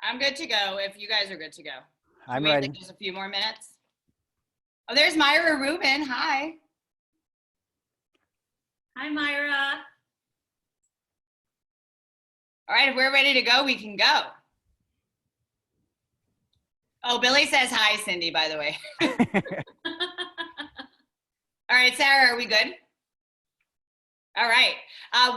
I'm good to go if you guys are good to go. I'm Wait ready. like just a few more minutes. Oh, there's Myra Rubin. Hi. Hi, Myra. All right, if we're ready to go, we can go. Oh, Billy says hi, Cindy, by the way. All right, Sarah, are we good? All right.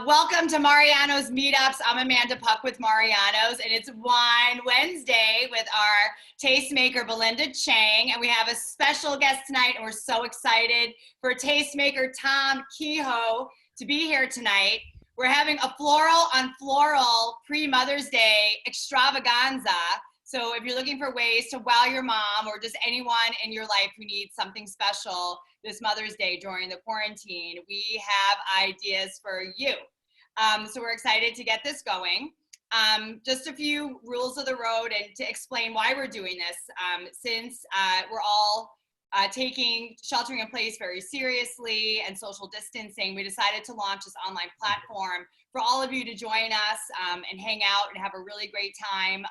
Welcome to Mariano's Meetups. I'm Amanda Puck with Mariano's, and it's Wine Wednesday with our tastemaker, Belinda Chang, and we have a special guest tonight, and we're so excited for tastemaker Tom Kehoe to be here tonight. We're having a floral on floral pre-Mother's Day extravaganza. So if you're looking for ways to wow your mom or just anyone in your life who needs something special this Mother's Day during the quarantine, we have ideas for you. So we're excited to get this going. Just a few rules of the road and to explain why we're doing this. Since we're all taking sheltering in place very seriously and social distancing, we decided to launch this online platform for all of you to join us and hang out and have a really great time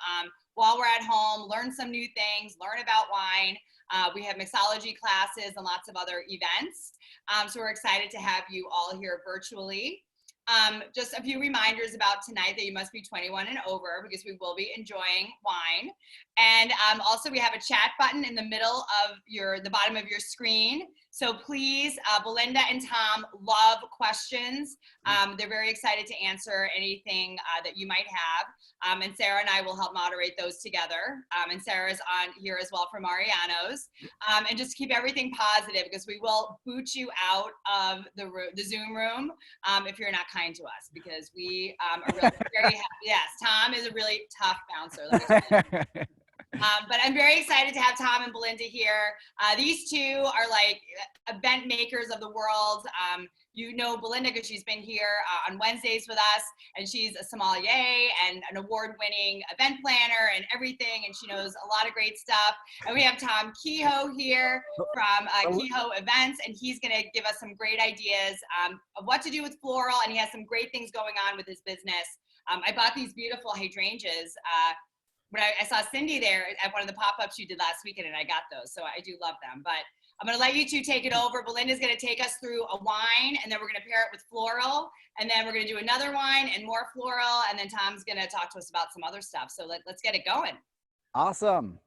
while we're at home, learn some new things, learn about wine. We have mixology classes and lots of other events. So we're excited to have you all here virtually. Just a few reminders about tonight that you must be 21 and over because we will be enjoying wine. And also we have a chat button in the middle of the bottom of your screen. So please, Belinda and Tom love questions. They're very excited to answer anything that you might have. And Sarah and I will help moderate those together. And Sarah's on here as well for Mariano's. And just keep everything positive because we will boot you out of the Zoom room if you're not kind to us because we are really very happy. Yes, Tom is a really tough bouncer. Let me tell you. But I'm very excited to have Tom and Belinda here. These two are like event makers of the world. You know Belinda because she's been here on Wednesdays with us, and she's a sommelier and an award-winning event planner and everything, and she knows a lot of great stuff. And we have Tom Kehoe here from Kehoe Events, and he's going to give us some great ideas of what to do with floral, and he has some great things going on with his business. I bought these beautiful hydrangeas when I saw Cindy there at one of the pop-ups you did last weekend, and I got those, so I do love them. But I'm going to let you two take it over. Belinda's going to take us through a wine, and then we're going to pair it with floral, and then we're going to do another wine and more floral, and then Tom's going to talk to us about some other stuff. So let's get it going. Awesome.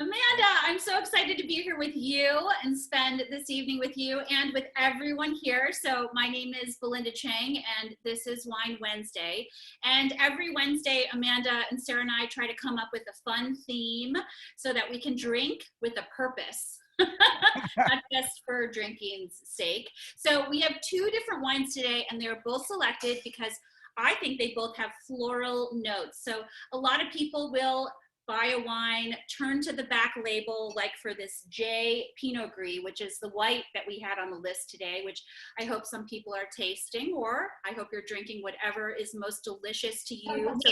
Amanda, I'm so excited to be here with you and spend this evening with you and with everyone here. So my name is Belinda Chang, and this is Wine Wednesday. And every Wednesday, Amanda and Sarah and I try to come up with a fun theme so that we can drink with a purpose. Not just for drinking's sake. So we have two different wines today, and they're both selected because I think they both have floral notes. So a lot of people will buy a wine, turn to the back label, like for this J Pinot Gris, which is the white that we had on the list today, which I hope some people are tasting, or I hope you're drinking whatever is most delicious to you. So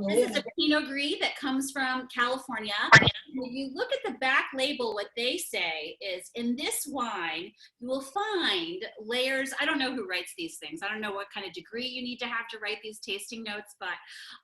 this is a Pinot Gris that comes from California. When you look at the back label, what they say is, in this wine, you will find layers. I don't know who writes these things. I don't know what kind of degree you need to have to write these tasting notes, but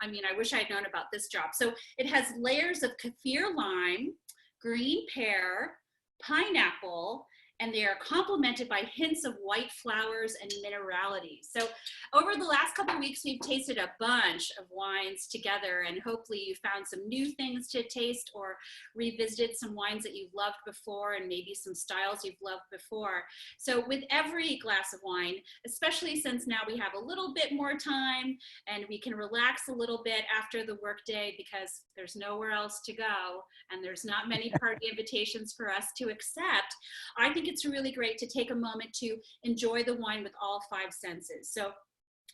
I mean, I wish I'd known about this job. So it has layers of kaffir lime, green pear, pineapple, and they are complemented by hints of white flowers and minerality. So over the last couple of weeks, we've tasted a bunch of wines together, and hopefully you found some new things to taste or revisited some wines that you've loved before and maybe some styles you've loved before. So with every glass of wine, especially since now we have a little bit more time and we can relax a little bit after the workday because there's nowhere else to go and there's not many party invitations for us to accept, I think it's really great to take a moment to enjoy the wine with all five senses. So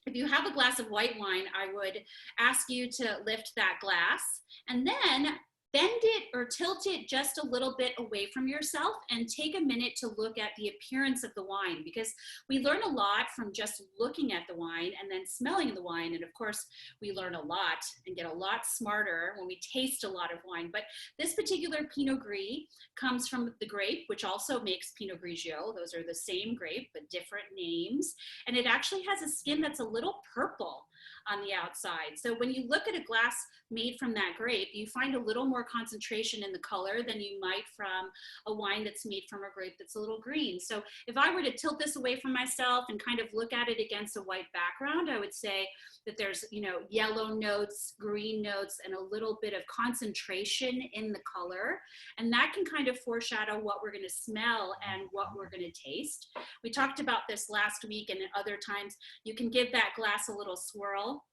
if you have a glass of white wine, I would ask you to lift that glass and then bend it or tilt it just a little bit away from yourself and take a minute to look at the appearance of the wine, because we learn a lot from just looking at the wine and then smelling the wine. And of course, we learn a lot and get a lot smarter when we taste a lot of wine. But this particular Pinot Gris comes from the grape, which also makes Pinot Grigio. Those are the same grape, but different names. And it actually has a skin that's a little purple. on the outside. So when you look at a glass made from that grape, you find a little more concentration in the color than you might from a wine that's made from a grape that's a little green. So if I were to tilt this away from myself and kind of look at it against a white background, I would say that there's, you know, yellow notes, green notes, and a little bit of concentration in the color. And that can kind of foreshadow what we're going to smell and what we're going to taste. We talked about this last week, and at other times you can give that glass a little swirl.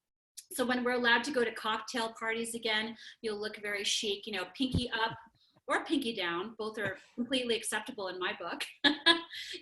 So when we're allowed to go to cocktail parties again, you'll look very chic, you know, pinky up or pinky down. Both are completely acceptable in my book.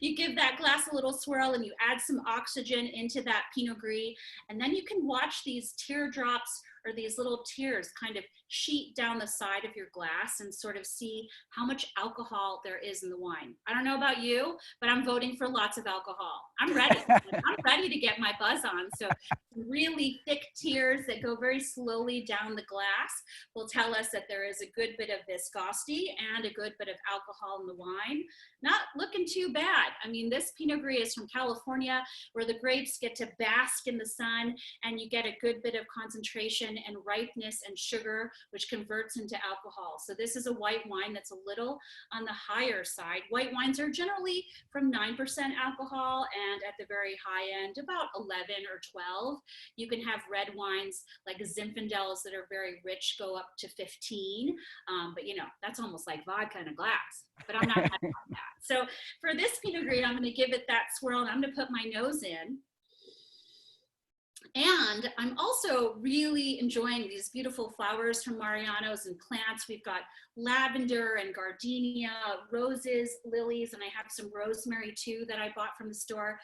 You give that glass a little swirl and you add some oxygen into that Pinot Gris, and then you can watch these teardrops or these little tears kind of sheet down the side of your glass and sort of see how much alcohol there is in the wine. I don't know about you, but I'm voting for lots of alcohol. I'm ready. I'm ready to get my buzz on. So really thick tears that go very slowly down the glass will tell us that there is a good bit of viscosity and a good bit of alcohol in the wine. Not looking too bad. I mean, this Pinot Gris is from California, where the grapes get to bask in the sun, and you get a good bit of concentration and ripeness and sugar, which converts into alcohol. So this is a white wine that's a little on the higher side. White wines are generally from 9% alcohol, and at the very high end, about 11 or 12. You can have red wines like Zinfandels that are very rich, go up to 15. But you know, that's almost like vodka in a glass. But I'm not happy about that. So for this Pinot Gris, I'm going to give it that swirl, and I'm going to put my nose in. And I'm also really enjoying these beautiful flowers from Mariano's and plants. We've got lavender and gardenia, roses, lilies, and I have some rosemary too that I bought from the store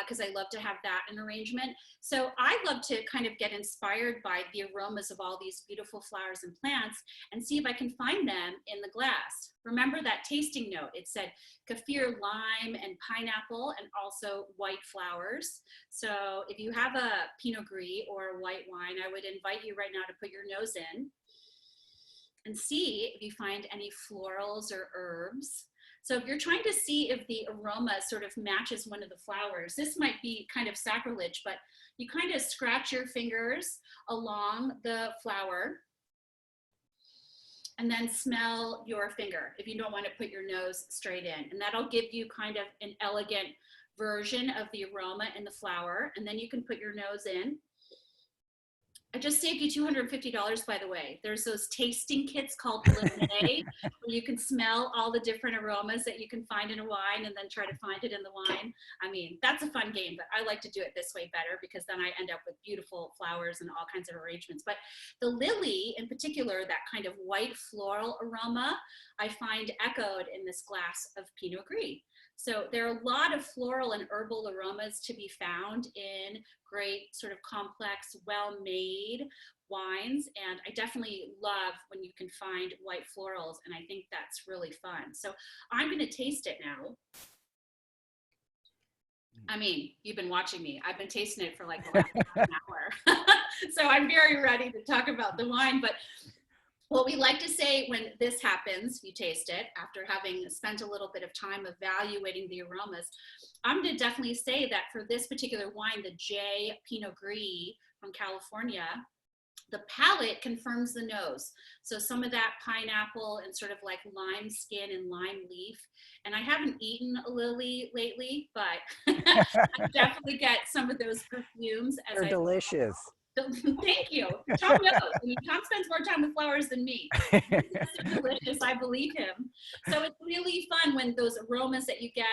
because I love to have that in arrangement. So I love to kind of get inspired by the aromas of all these beautiful flowers and plants and see if I can find them in the glass. Remember that tasting note? It said kaffir, lime, and pineapple, and also white flowers. So if you have a Pinot Gris or a white wine, I would invite you right now to put your nose in and see if you find any florals or herbs. So if you're trying to see if the aroma sort of matches one of the flowers, this might be kind of sacrilege, but you kind of scratch your fingers along the flower and then smell your finger if you don't want to put your nose straight in. And that'll give you kind of an elegant version of the aroma in the flower. And then you can put your nose in. I just saved you $250, by the way. There's those tasting kits called Lemonade, where you can smell all the different aromas that you can find in a wine and then try to find it in the wine. I mean, that's a fun game, but I like to do it this way better because then I end up with beautiful flowers and all kinds of arrangements. But the lily in particular, that kind of white floral aroma, I find echoed in this glass of Pinot Gris. So there are a lot of floral and herbal aromas to be found in great sort of complex, well-made wines. And I definitely love when you can find white florals. And I think that's really fun. So I'm going to taste it now. I mean, you've been watching me. I've been tasting it for like the last half an hour. So I'm very ready to talk about the wine. But what we like to say when this happens, you taste it, after having spent a little bit of time evaluating the aromas, I'm going to definitely say that for this particular wine, the J Pinot Gris from California, the palate confirms the nose. So some of that pineapple and sort of like lime skin and lime leaf. And I haven't eaten a lily lately, but I definitely get some of those perfumes. They're delicious. Thank you. Tom knows. I mean, Tom spends more time with flowers than me. It's delicious. I believe him. So it's really fun when those aromas that you get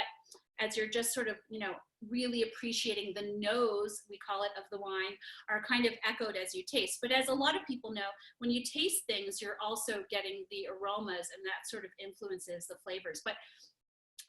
as you're just sort of, you know, really appreciating the nose, we call it, of the wine, are kind of echoed as you taste. But as a lot of people know, when you taste things, you're also getting the aromas, and that sort of influences the flavors. But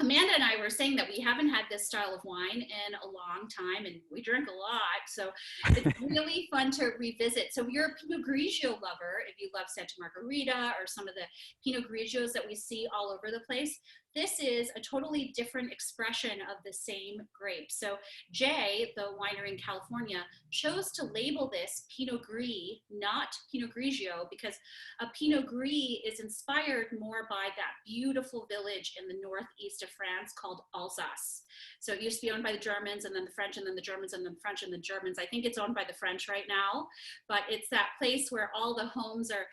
Amanda and I were saying that we haven't had this style of wine in a long time, and we drink a lot, so it's really fun to revisit. So if you're a Pinot Grigio lover, if you love Santa Margherita or some of the Pinot Grigios that we see all over the place, this is a totally different expression of the same grape. So Jay, the winery in California, chose to label this Pinot Gris, not Pinot Grigio, because a Pinot Gris is inspired more by that beautiful village in the northeast of France called Alsace. So it used to be owned by the Germans, and then the French, and then the Germans, and then the French, and the Germans. I think it's owned by the French right now, but it's that place where all the homes are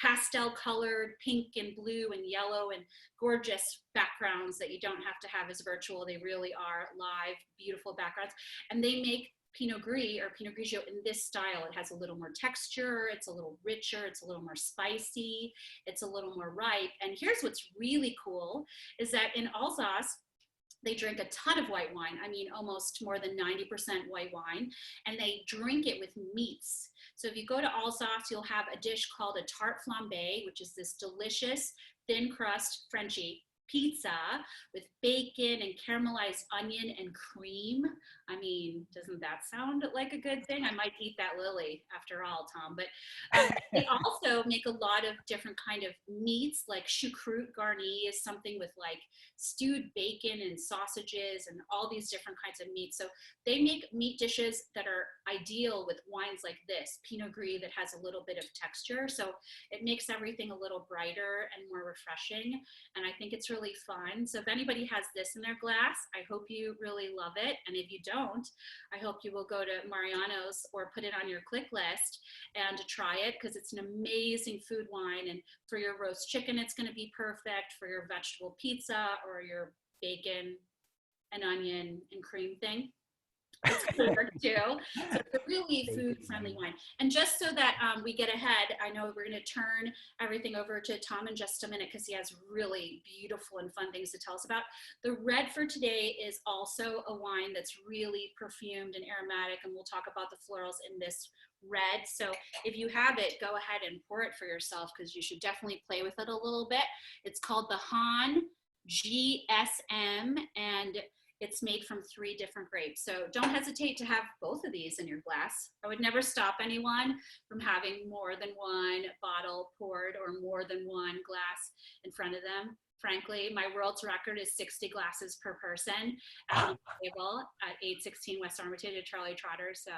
pastel colored, pink and blue and yellow, and gorgeous backgrounds that you don't have to have as virtual. They really are live, beautiful backgrounds. And they make Pinot Gris or Pinot Grigio in this style. It has a little more texture, it's a little richer, it's a little more spicy, it's a little more ripe. And here's what's really cool is that in Alsace, they drink a ton of white wine. I mean, almost more than 90% white wine, and they drink it with meats. So if you go to Alsace, you'll have a dish called a tarte flambée, which is this delicious thin crust Frenchy pizza with bacon and caramelized onion and cream. I mean, doesn't that sound like a good thing? I might eat that lily after all, Tom. But they also make a lot of different kind of meats, like choucroute garni is something with like stewed bacon and sausages and all these different kinds of meats. So they make meat dishes that are ideal with wines like this, Pinot Gris, that has a little bit of texture. So it makes everything a little brighter and more refreshing. And I think it's really fun. So if anybody has this in their glass, I hope you really love it. And if you don't, I hope you will go to Mariano's or put it on your click list and try it, because it's an amazing food wine. And for your roast chicken, it's going to be perfect. For your vegetable pizza or your bacon and onion and cream thing, it's perfect too. So it's a really food-friendly wine. And just so that we get ahead, I know we're going to turn everything over to Tom in just a minute, because he has really beautiful and fun things to tell us about. The red for today is also a wine that's really perfumed and aromatic, and we'll talk about the florals in this red. So if you have it, go ahead and pour it for yourself, because you should definitely play with it a little bit. It's called the Han GSM, and it's made from 3 different grapes. So don't hesitate to have both of these in your glass. I would never stop anyone from having more than one bottle poured or more than one glass in front of them. Frankly, my world's record is 60 glasses per person at the table at 816 West Armitage at Charlie Trotter. So,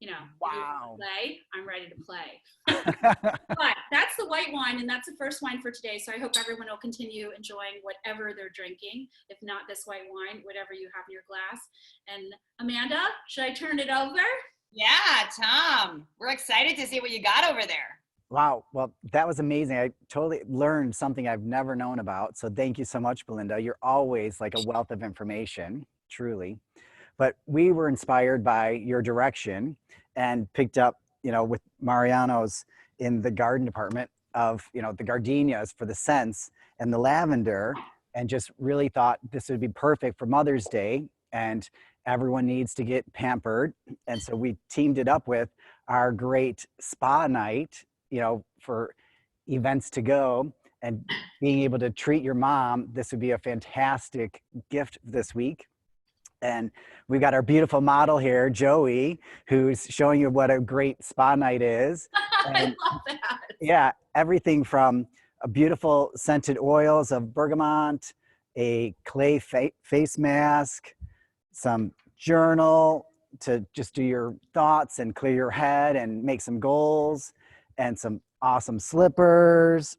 you know, wow. play, I'm ready to play. But that's the white wine, and that's the first wine for today. So I hope everyone will continue enjoying whatever they're drinking. If not this white wine, whatever you have in your glass. And Amanda, should I turn it over? Yeah, Tom, we're excited to see what you got over there. Wow. Well, that was amazing. I totally learned something I've never known about. So thank you so much, Belinda. You're always like a wealth of information, truly. But we were inspired by your direction and picked up, you know, with Mariano's in the garden department of, you know, the gardenias for the scents and the lavender, and just really thought this would be perfect for Mother's Day, and everyone needs to get pampered. And so we teamed it up with our great spa night, you know, for events to go and being able to treat your mom. This would be a fantastic gift this week. And we've got our beautiful model here, Joey, who's showing you what a great spa night is. And, I love that. yeah, everything from a beautiful scented oils of bergamot, a clay face mask, some journal to just do your thoughts and clear your head and make some goals, and some awesome slippers.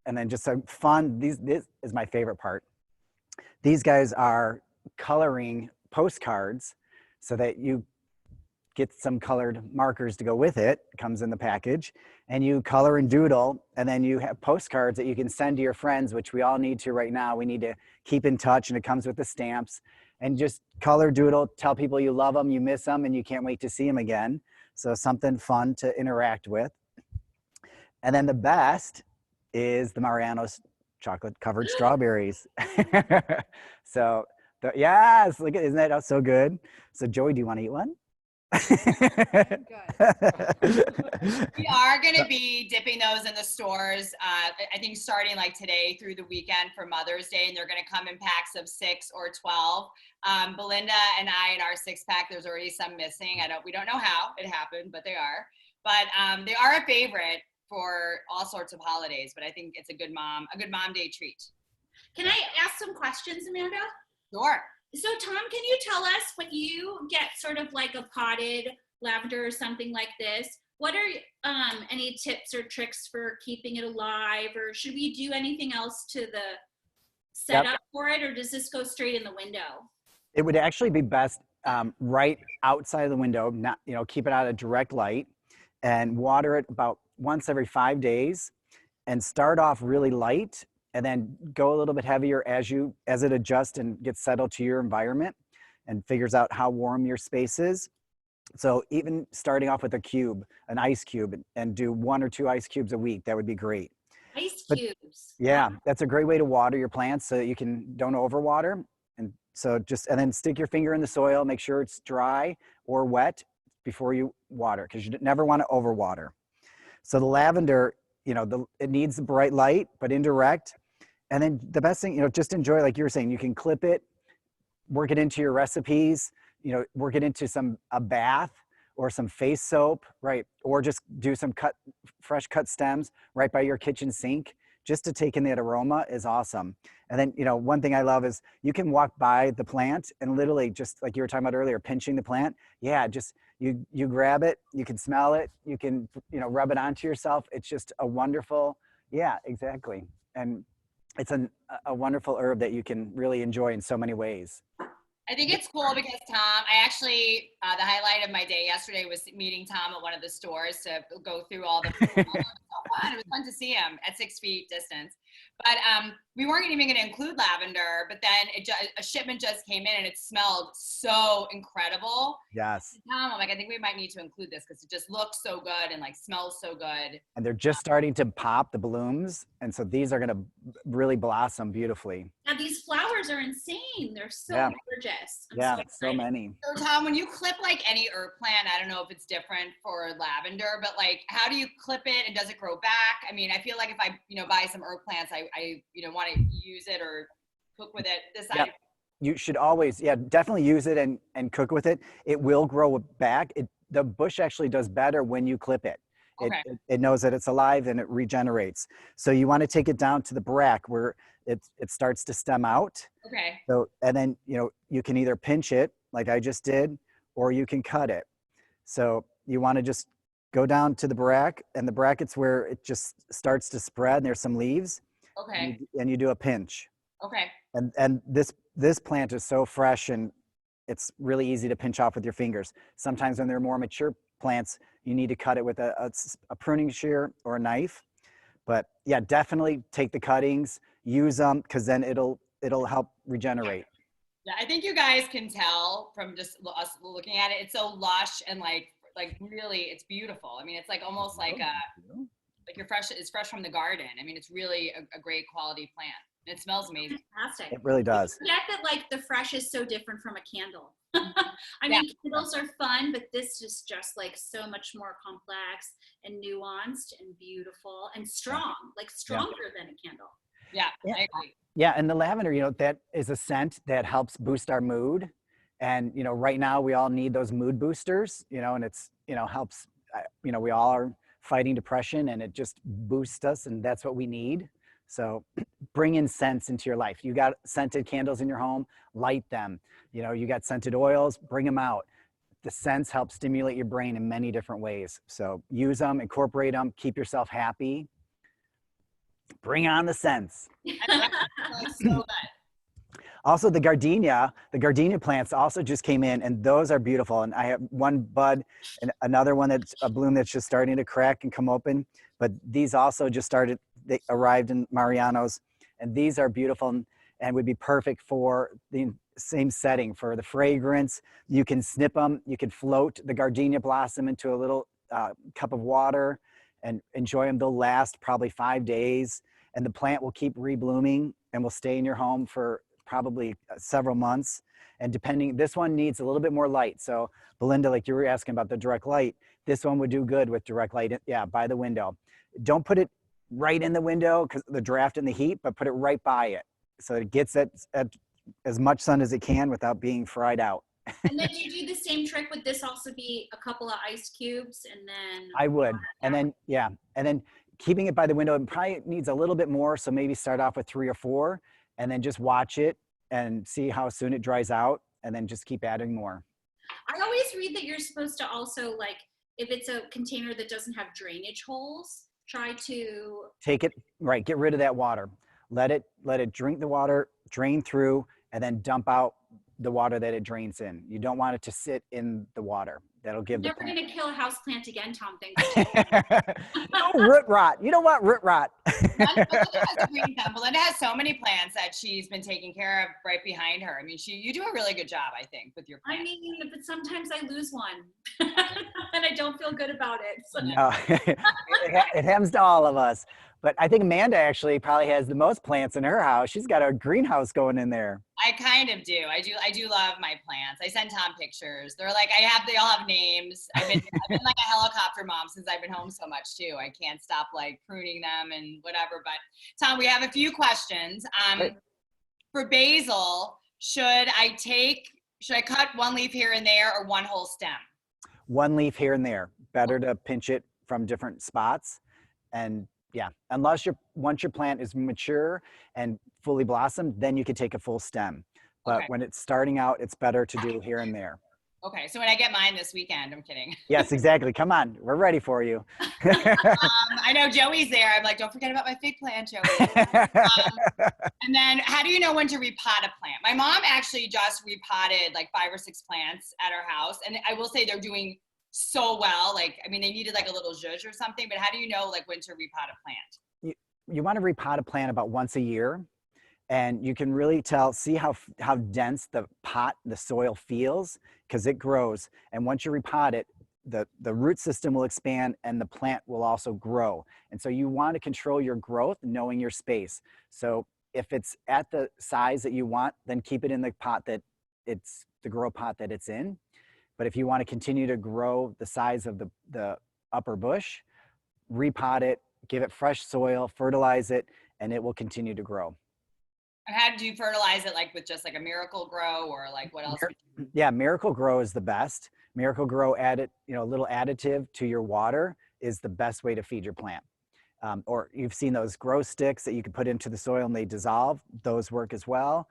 And then just some fun, this is my favorite part. These guys are coloring postcards so that you get some colored markers to go with it. It comes in the package, and you color and doodle, and then you have postcards that you can send to your friends, which we all need to right now. We need to keep in touch, and it comes with the stamps. And just color, doodle, tell people you love them, you miss them, and you can't wait to see them again. So something fun to interact with. And then the best is the Mariano's chocolate covered strawberries. So yes, look at, isn't that so good? So Joey, do you want to eat one? We are going to be dipping those in the stores, I think starting like today through the weekend for Mother's Day, and they're going to come in packs of 6 or 12. Belinda and I, in our 6-pack, there's already some missing. We don't know how it happened, but they are. But they are a favorite for all sorts of holidays, but I think it's a good mom day treat. Can I ask some questions, Amanda? Sure. So Tom, can you tell us when you get sort of like a potted lavender or something like this, what are any tips or tricks for keeping it alive, or should we do anything else to the set up for it, or does this go straight in the window? It would actually be best right outside of the window, not, keep it out of direct light, and water it about once every 5 days, and start off really light and then go a little bit heavier as it adjusts and gets settled to your environment and figures out how warm your space is. So even starting off with an ice cube, and do 1 or 2 ice cubes a week, that would be great. Ice But cubes. yeah, Wow. that's a great way to water your plants so that you don't overwater. And so and then stick your finger in the soil, make sure it's dry or wet before you water, because you never want to overwater. So the lavender, it needs the bright light, but indirect. And then the best thing, just enjoy, like you were saying, you can clip it, work it into your recipes, work it into a bath or some face soap, right? Or just do some fresh cut stems right by your kitchen sink, just to take in that aroma is awesome. And then, one thing I love is you can walk by the plant and literally, just like you were talking about earlier, pinching the plant. Yeah, just you grab it, you can smell it, you can, rub it onto yourself. It's just a wonderful, yeah, exactly. And it's a wonderful herb that you can really enjoy in so many ways. I think it's cool because Tom, I actually, the highlight of my day yesterday was meeting Tom at one of the stores to go through all the, it was so fun. It was fun to see him at 6 feet distance. But we weren't even going to include lavender, but then a shipment just came in and it smelled so incredible. Yes. Tom, I'm like, I think we might need to include this because it just looks so good and like smells so good. And they're just starting to pop the blooms. And so these are going to really blossom beautifully. Now these flowers are insane. They're so gorgeous. I'm so many. So Tom, when you clip like any herb plant, I don't know if it's different for lavender, but like, how do you clip it and does it grow back? I mean, I feel like if I, buy some herb plants, I want to use it or cook with it. You should always, definitely use it and cook with it. It will grow back. The bush actually does better when you clip it. Okay. It knows that it's alive and it regenerates. So you want to take it down to the brack where it starts to stem out. Okay. So, and then, you can either pinch it like I just did, or you can cut it. So you want to just go down to the brack, and the bracket's where it just starts to spread and there's some leaves. Okay. And you do a pinch. Okay. And this plant is so fresh and it's really easy to pinch off with your fingers. Sometimes when they're more mature plants, you need to cut it with a pruning shear or a knife. But yeah, definitely take the cuttings, use them, because then it'll help regenerate. Yeah, I think you guys can tell from just us looking at it. It's so lush and like really, it's beautiful. I mean, it's like almost like it's fresh from the garden. I mean, it's really a great quality plant. And it smells amazing. Fantastic. It really does. Forget that like the fresh is so different from a candle. I mean, candles are fun, but this is just like so much more complex and nuanced and beautiful and strong, like stronger than a candle. Yeah, I agree. Yeah, and the lavender, that is a scent that helps boost our mood. And, right now we all need those mood boosters, and it's, helps, we all are fighting depression and it just boosts us, and that's what we need. So bring in scents into your life. You got scented candles in your home, light them. You got scented oils, bring them out. The scents help stimulate your brain in many different ways. So use them, incorporate them, keep yourself happy. Bring on the scents. That's so good. Also, the gardenia plants also just came in, and those are beautiful. And I have one bud and another one that's a bloom that's just starting to crack and come open. But these also just started, they arrived in Mariano's, and these are beautiful and would be perfect for the same setting for the fragrance. You can snip them, you can float the gardenia blossom into a little cup of water and enjoy them. They'll last probably 5 days, and the plant will keep reblooming and will stay in your home for probably several months. And this one needs a little bit more light. So Belinda, like you were asking about the direct light, this one would do good with direct light, by the window. Don't put it right in the window because the draft and the heat, but put it right by it so it gets at as much sun as it can without being fried out. And then you do the same trick. Would this also be a couple of ice cubes and then? I would. And then keeping it by the window, it probably needs a little bit more. So maybe start off with 3 or 4 and then just watch it and see how soon it dries out, and then just keep adding more. I always read that you're supposed to also, like, if it's a container that doesn't have drainage holes, try to take it, right, get rid of that water. Let it drink the water, drain through, and then dump out the water that it drains in. You don't want it to sit in the water. That'll give the Never plant. going to kill a house plant again, Tom. Thanks. No root rot. You don't want root rot. Belinda has a green thumb. Belinda has so many plants that she's been taking care of right behind her. I mean, you do a really good job, I think, with your plants. I mean, but sometimes I lose one and I don't feel good about it. So. No, it happens to all of us. But I think Amanda actually probably has the most plants in her house. She's got a greenhouse going in there. I kind of do. I do love my plants. I send Tom pictures. They're like, they all have names. I've been like a helicopter mom since I've been home so much too. I can't stop like pruning them and whatever. But Tom, we have a few questions. For basil, should I cut one leaf here and there or one whole stem? One leaf here and there. Better to pinch it from different spots. And yeah, once your plant is mature and fully blossomed, then you could take a full stem. But when it's starting out, it's better to do here and there. Okay, so when I get mine this weekend, I'm kidding. Yes, exactly. Come on, we're ready for you. I know Joey's there. I'm like, don't forget about my fig plant, Joey. And then how do you know when to repot a plant? My mom actually just repotted like 5 or 6 plants at our house. And I will say they're doing so well. Like, I mean, they needed like a little zhuzh or something, but how do you know like when to repot a plant? You want to repot a plant about once a year. And you can really see how dense the soil feels because it grows. And once you repot it, the root system will expand and the plant will also grow. And so you want to control your growth, knowing your space. So if it's at the size that you want, then keep it in the grow pot that it's in. But if you want to continue to grow the size of the upper bush, repot it, give it fresh soil, fertilize it, and it will continue to grow. And how do you fertilize it, like with just like a Miracle Grow or like what else? Yeah, Miracle Grow is the best. Miracle Grow added, a little additive to your water is the best way to feed your plant. Or you've seen those grow sticks that you can put into the soil and they dissolve. Those work as well.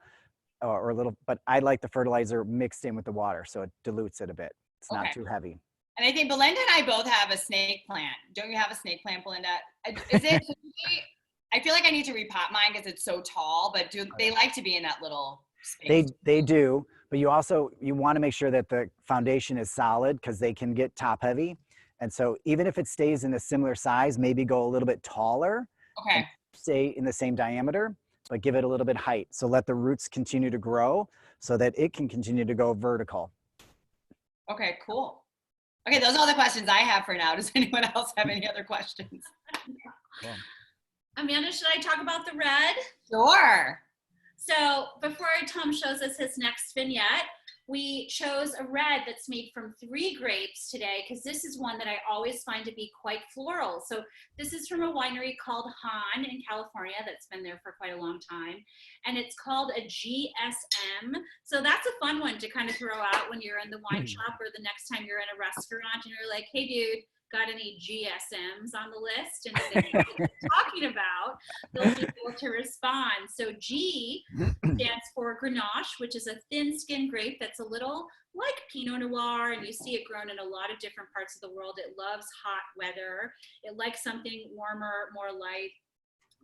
Or a little, but I like the fertilizer mixed in with the water, so it dilutes it a bit. It's not too heavy. And I think Belinda and I both have a snake plant. Don't you have a snake plant, Belinda? Is it? I feel like I need to repot mine because it's so tall, but do they like to be in that little space? They do, but you want to make sure that the foundation is solid because they can get top heavy. And so even if it stays in a similar size, maybe go a little bit taller. Okay. Stay in the same diameter, but give it a little bit height. So let the roots continue to grow so that it can continue to go vertical. Okay, cool. Okay, those are all the questions I have for now. Does anyone else have any other questions? Cool. Amanda, should I talk about the red? Sure. So before Tom shows us his next vignette, we chose a red that's made from 3 grapes today because this is one that I always find to be quite floral. So this is from a winery called Han in California that's been there for quite a long time. And it's called a GSM. So that's a fun one to kind of throw out when you're in the wine shop or the next time you're in a restaurant and you're like, hey dude, got any GSMs on the list? And if they know what they're talking about, they'll be able to respond. So G stands for Grenache, which is a thin-skinned grape that's a little like Pinot Noir, and you see it grown in a lot of different parts of the world. It loves hot weather. It likes something warmer, more light.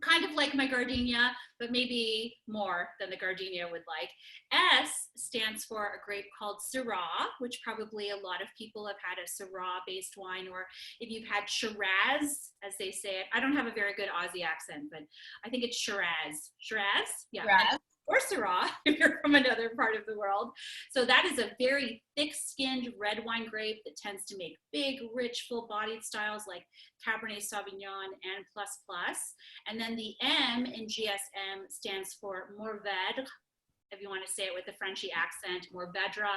Kind of like my Gardenia, but maybe more than the Gardenia would like. S stands for a grape called Syrah, which probably a lot of people have had a Syrah-based wine, or if you've had Shiraz, as they say it. I don't have a very good Aussie accent, but I think it's Shiraz. Shiraz? Yeah. Shiraz. Or Syrah, if you're from another part of the world. So that is a very thick-skinned red wine grape that tends to make big, rich, full-bodied styles like Cabernet Sauvignon and Plus Plus. And then the M in GSM stands for Mourvèdre, if you want to say it with a Frenchy accent, Mourvèdre.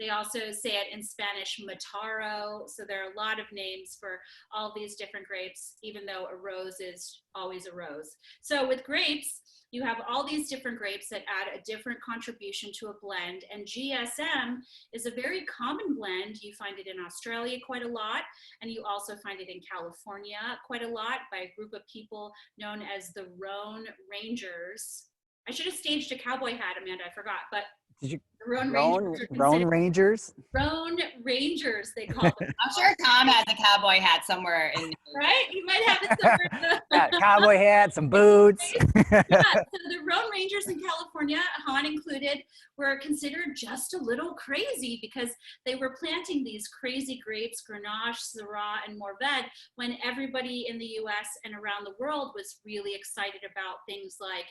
They also say it in Spanish, Mataro. So there are a lot of names for all these different grapes, even though a rose is always a rose. So with grapes, you have all these different grapes that add a different contribution to a blend. And GSM is a very common blend. You find it in Australia quite a lot. And you also find it in California quite a lot by a group of people known as the Rhone Rangers. I should have staged a cowboy hat, Amanda, I forgot. But Did you Rhone Rhone, Rangers are Rhone considered Rangers? Rhone Rangers, they call them. I'm sure Tom has a cowboy hat somewhere in Right? You might have it somewhere. Yeah, cowboy hat, some boots. Yeah, so the Rhone Rangers in California, Han included, were considered just a little crazy because they were planting these crazy grapes, Grenache, Syrah, and Mourvedre, when everybody in the US and around the world was really excited about things like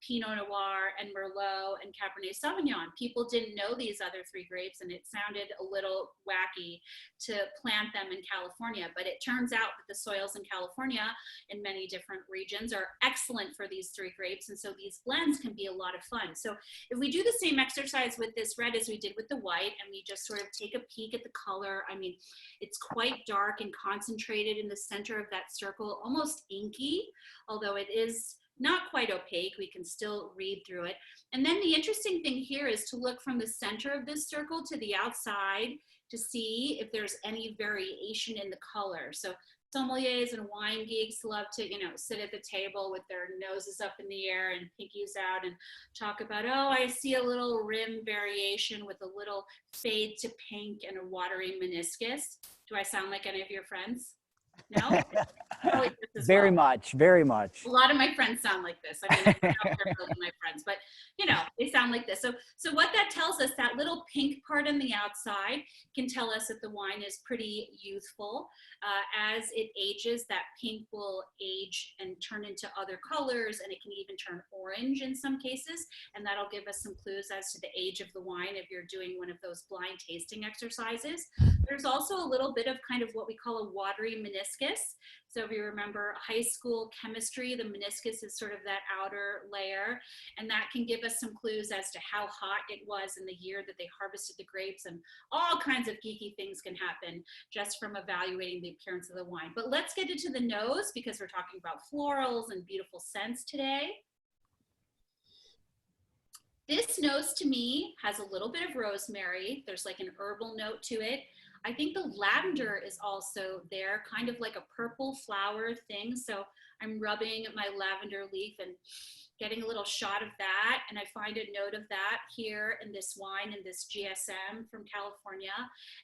Pinot Noir and Merlot and Cabernet Sauvignon. People didn't know these other three grapes, and it sounded a little wacky to plant them in California. But it turns out that the soils in California in many different regions are excellent for these three grapes, and so these blends can be a lot of fun. So if we do the same exercise with this red as we did with the white, and we just sort of take a peek at the color, I mean, it's quite dark and concentrated in the center of that circle, almost inky, although it is not quite opaque, we can still read through it. And then the interesting thing here is to look from the center of this circle to the outside to see if there's any variation in the color. So sommeliers and wine geeks love to, sit at the table with their noses up in the air and pinkies out and talk about, oh, I see a little rim variation with a little fade to pink and a watery meniscus. Do I sound like any of your friends? No? Very much. A lot of my friends sound like this. I mean, I'm not really my friends, but they sound like this. So what that tells us, that little pink part on the outside can tell us that the wine is pretty youthful. As it ages, that pink will age and turn into other colors, and it can even turn orange in some cases. And that'll give us some clues as to the age of the wine if you're doing one of those blind tasting exercises. There's also a little bit of kind of what we call a watery meniscus. So if you remember high school chemistry, the meniscus is sort of that outer layer, and that can give us some clues as to how hot it was in the year that they harvested the grapes, and all kinds of geeky things can happen just from evaluating the appearance of the wine. But let's get into the nose because we're talking about florals and beautiful scents today. This nose to me has a little bit of rosemary. There's like an herbal note to it. I think the lavender is also there, kind of like a purple flower thing. So I'm rubbing my lavender leaf and getting a little shot of that. And I find a note of that here in this wine, in this GSM from California.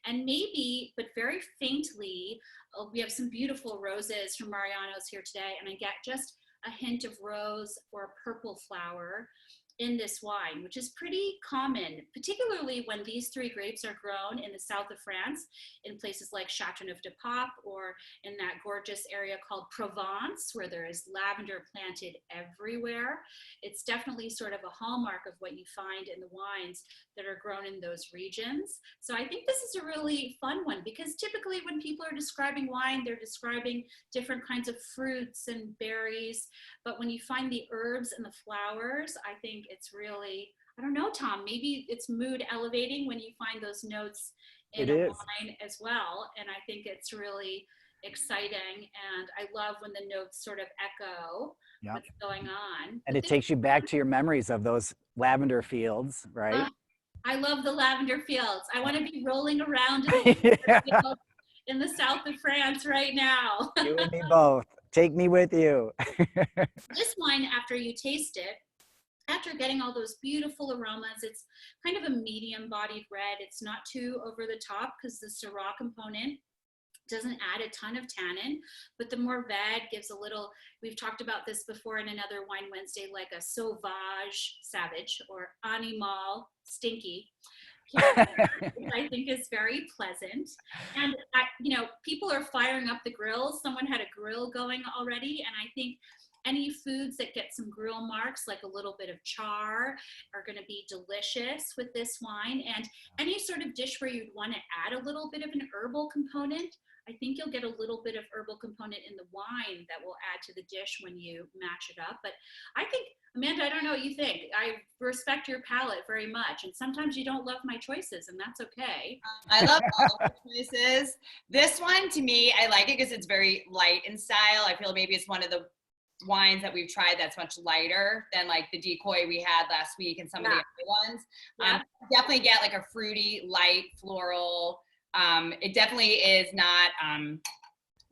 And maybe, but very faintly, we have some beautiful roses from Mariano's here today. And I get just a hint of rose or a purple flower in this wine, which is pretty common, particularly when these three grapes are grown in the south of France, in places like Châteauneuf-du-Pape, or in that gorgeous area called Provence, where there is lavender planted everywhere. It's definitely sort of a hallmark of what you find in the wines that are grown in those regions. So I think this is a really fun one, because typically when people are describing wine, they're describing different kinds of fruits and berries. But when you find the herbs and the flowers, I think it's really, I don't know, Tom, maybe it's mood elevating when you find those notes in a wine as well. And I think it's really exciting. And I love when the notes sort of echo what's going on. And it takes you back to your memories of those lavender fields, right? I love the lavender fields. I want to be rolling around in the south of France right now. You and me both. Take me with you. This wine, after you taste it, after getting all those beautiful aromas, it's kind of a medium-bodied red. It's not too over the top because the Syrah component doesn't add a ton of tannin, but the Mourvedre gives a little, we've talked about this before in another Wine Wednesday, like a sauvage, savage, or animal, stinky. I think is very pleasant. And, people are firing up the grills. Someone had a grill going already, and I think any foods that get some grill marks, like a little bit of char, are going to be delicious with this wine. And any sort of dish where you'd want to add a little bit of an herbal component, I think you'll get a little bit of herbal component in the wine that will add to the dish when you match it up. But I think, Amanda, I don't know what you think. I respect your palate very much. And sometimes you don't love my choices, and that's okay. I love all of the choices. This one, to me, I like it because it's very light in style. I feel maybe it's one of the wines that we've tried that's much lighter than like the Decoy we had last week and some of the other ones. Definitely get like a fruity, light, floral. It definitely is not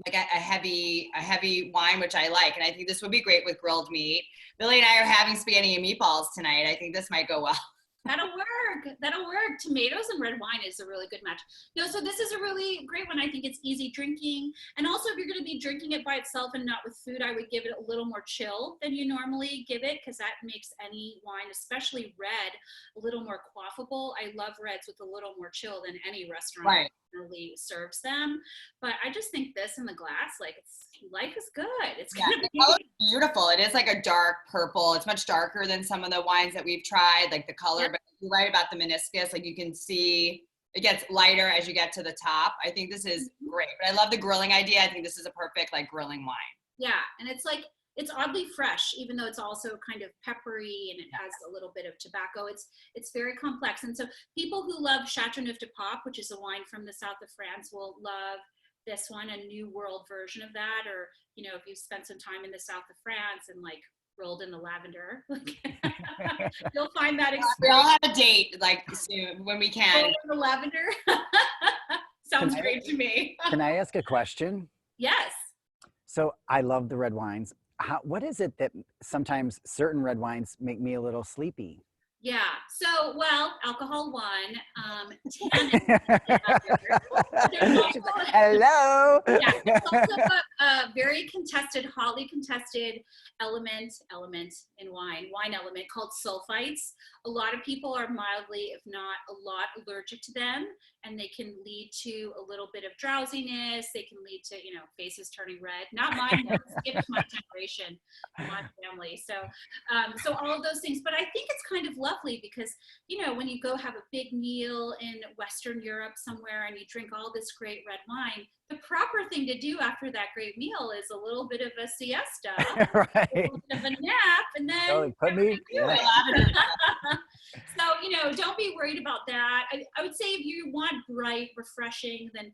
like a heavy wine, which I like. And I think this would be great with grilled meat. Billy and I are having spaghetti and meatballs tonight. I think this might go well. That'll work. That'll work. Tomatoes and red wine is a really good match. No, so this is a really great one. I think it's easy drinking. And also, if you're going to be drinking it by itself and not with food, I would give it a little more chill than you normally give it, because that makes any wine, especially red, a little more quaffable. I love reds with a little more chill than any restaurant really serves them. But I just think this in the glass, like, life is good. It's gonna be beautiful. It is like a dark purple. It's much darker than some of the wines that we've tried, like the color, but you're right about the meniscus. Like, you can see it gets lighter as you get to the top. I think this is great, but I love the grilling idea. I think this is a perfect like grilling wine. Yeah, and it's like, it's oddly fresh, even though it's also kind of peppery and it has a little bit of tobacco. It's very complex. And so people who love Chateauneuf de Pape, which is a wine from the south of France, will love this one, a New World version of that. Or, you know, if you spent some time in the south of France and like rolled in the lavender, you'll find that experience. We all have a date like soon when we can. Roll in the lavender. Sounds great to me. Can I ask a question? Yes. So I love the red wines. What is it that sometimes certain red wines make me a little sleepy? Yeah. So, well, alcohol one, tannin. Hello. Yeah, it's also a very contested, hotly contested element in wine element called sulfites. A lot of people are mildly, if not a lot, allergic to them, and they can lead to a little bit of drowsiness. They can lead to, you know, faces turning red. Not mine, that skipped my generation, my family. So, so all of those things. But I think it's kind of lovely because, you know, when you go have a big meal in Western Europe somewhere and you drink all this great red wine, the proper thing to do after that great meal is a little bit of a siesta, right. a little bit of a nap, and then So, so, you know, don't be worried about that. I would say if you want bright, refreshing, then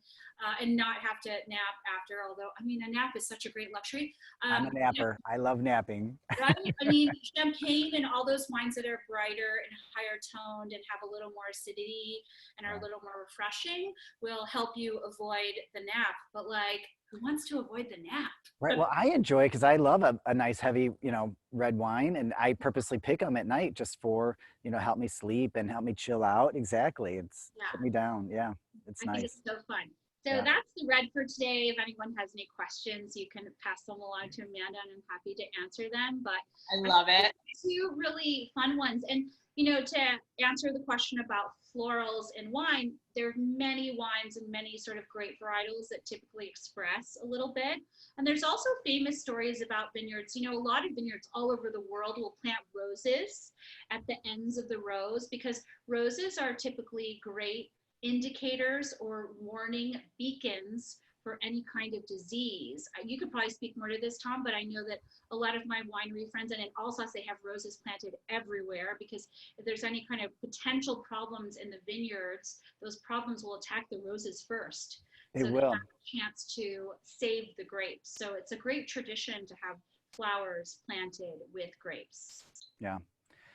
and not have to nap after, although, I mean, a nap is such a great luxury. I'm a napper. You know, I love napping. Right? I mean, champagne and all those wines that are brighter and higher toned and have a little more acidity and are a little more refreshing will help you avoid the nap. But like, who wants to avoid the nap? Right. Well, I enjoy it because I love a nice heavy, you know, red wine, and I purposely pick them at night just for, you know, help me sleep and help me chill out. Exactly. It's put me down. Yeah. It's nice. I think it's so fun. So that's the red for today. If anyone has any questions, you can pass them along to Amanda, and I'm happy to answer them. But I love it. Two really fun ones. And, you know, to answer the question about florals in wine, there are many wines and many sort of great varietals that typically express a little bit. And there's also famous stories about vineyards. You know, a lot of vineyards all over the world will plant roses at the ends of the rows, because roses are typically great indicators or warning beacons for any kind of disease. You could probably speak more to this, Tom, but I know that a lot of my winery friends, and in Alsace, they have roses planted everywhere, because if there's any kind of potential problems in the vineyards, those problems will attack the roses first. They will. They have a chance to save the grapes. So it's a great tradition to have flowers planted with grapes. Yeah.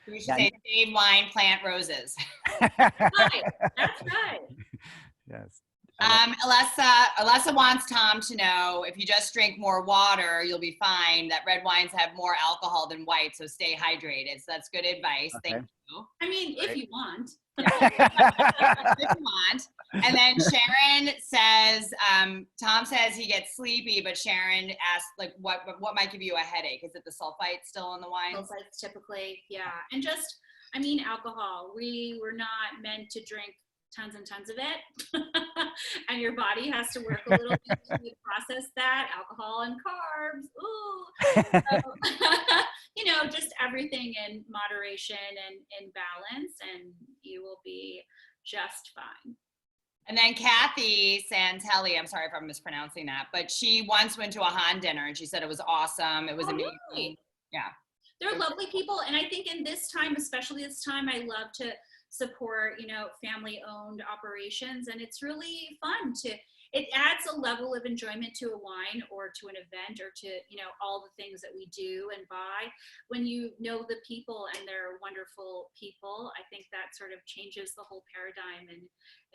We should say save wine, plant roses. Right. That's right. Yes. Alessa wants Tom to know, if you just drink more water, you'll be fine. That red wines have more alcohol than white, so stay hydrated. So that's good advice. Okay. Thank you. I mean, if you want. If you want. And then Sharon says, Tom says he gets sleepy, but Sharon asked, like, what might give you a headache? Is it the sulfite still in the wines? Sulfites typically, yeah. And just, I mean, alcohol. We were not meant to drink tons and tons of it. And your body has to work a little bit to process that, alcohol and carbs. Ooh. So, you know, just everything in moderation and in balance, and you will be just fine. And then Kathy Santelli, I'm sorry if I'm mispronouncing that, but she once went to a Han dinner and she said it was awesome. It was amazing. Really? Yeah. They're lovely people. And I think in this time, especially this time, I love to support, you know, family owned operations. And it's really fun it adds a level of enjoyment to a wine or to an event or to, you know, all the things that we do and buy. When you know the people and they're wonderful people, I think that sort of changes the whole paradigm and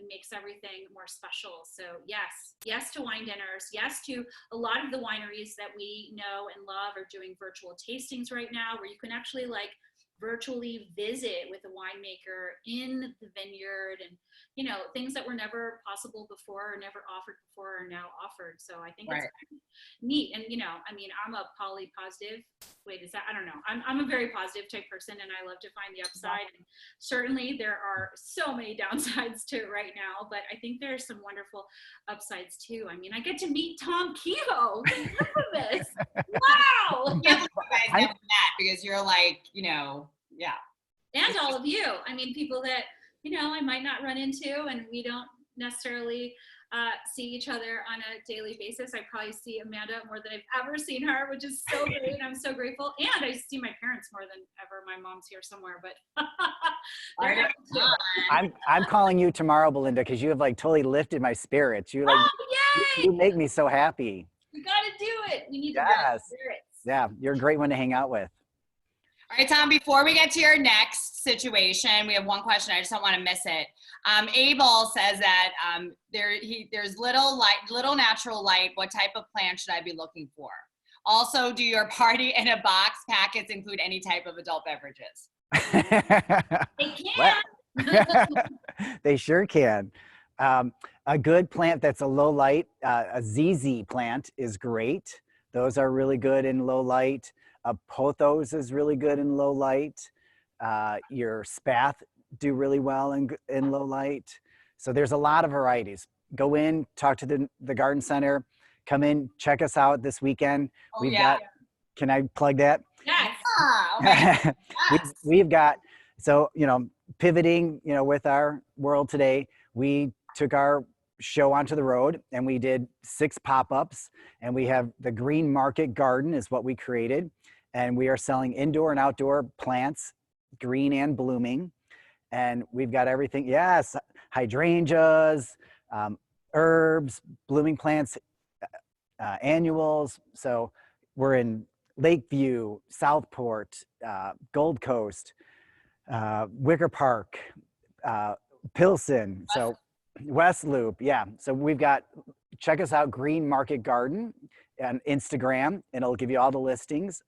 makes everything more special. So yes to wine dinners, yes to a lot of the wineries that we know and love are doing virtual tastings right now, where you can actually like virtually visit with a winemaker in the vineyard, and you know, things that were never possible before or never offered before are now offered. So I think it's kind of neat. And you know, I mean, I'm a poly positive. Wait, is that, I don't know. I'm a very positive type person, and I love to find the upside. And certainly there are so many downsides to it right now, but I think there's some wonderful upsides too. I mean, I get to meet Tom Kehoe. Look at this. Wow. Yeah, you guys never met because you're like, you know, yeah. And all of you. I mean, people that, you know, I might not run into, and we don't necessarily see each other on a daily basis. I probably see Amanda more than I've ever seen her, which is so great. I'm so grateful. And I see my parents more than ever. My mom's here somewhere, but they're happy too. I'm calling you tomorrow, Belinda, because you have like totally lifted my spirits. You like, yay! you make me so happy. We got to do it. We need to Yes. spirits. Yeah, you're a great one to hang out with. All right, Tom, before we get to your next situation, we have one question. I just don't want to miss it. Abel says that there's little natural light. What type of plant should I be looking for? Also, do your party in a box packets include any type of adult beverages? They can. They sure can. A good plant that's a low light, a ZZ plant is great. Those are really good in low light. Pothos is really good in low light. Your spath do really well in low light. So there's a lot of varieties. Go in, talk to the garden center, come in, check us out this weekend. We've got, can I plug that? Yes. Oh my Yes. We've got, so, you know, pivoting, you know, with our world today, we took our show onto the road and we did 6 pop-ups, and we have the Green Market Garden is what we created. And we are selling indoor and outdoor plants, green and blooming. And we've got everything, yes, hydrangeas, herbs, blooming plants, annuals. So we're in Lakeview, Southport, Gold Coast, Wicker Park, Pilsen, so West Loop, yeah. So we've got, check us out, Green Market Garden on Instagram, and it'll give you all the listings.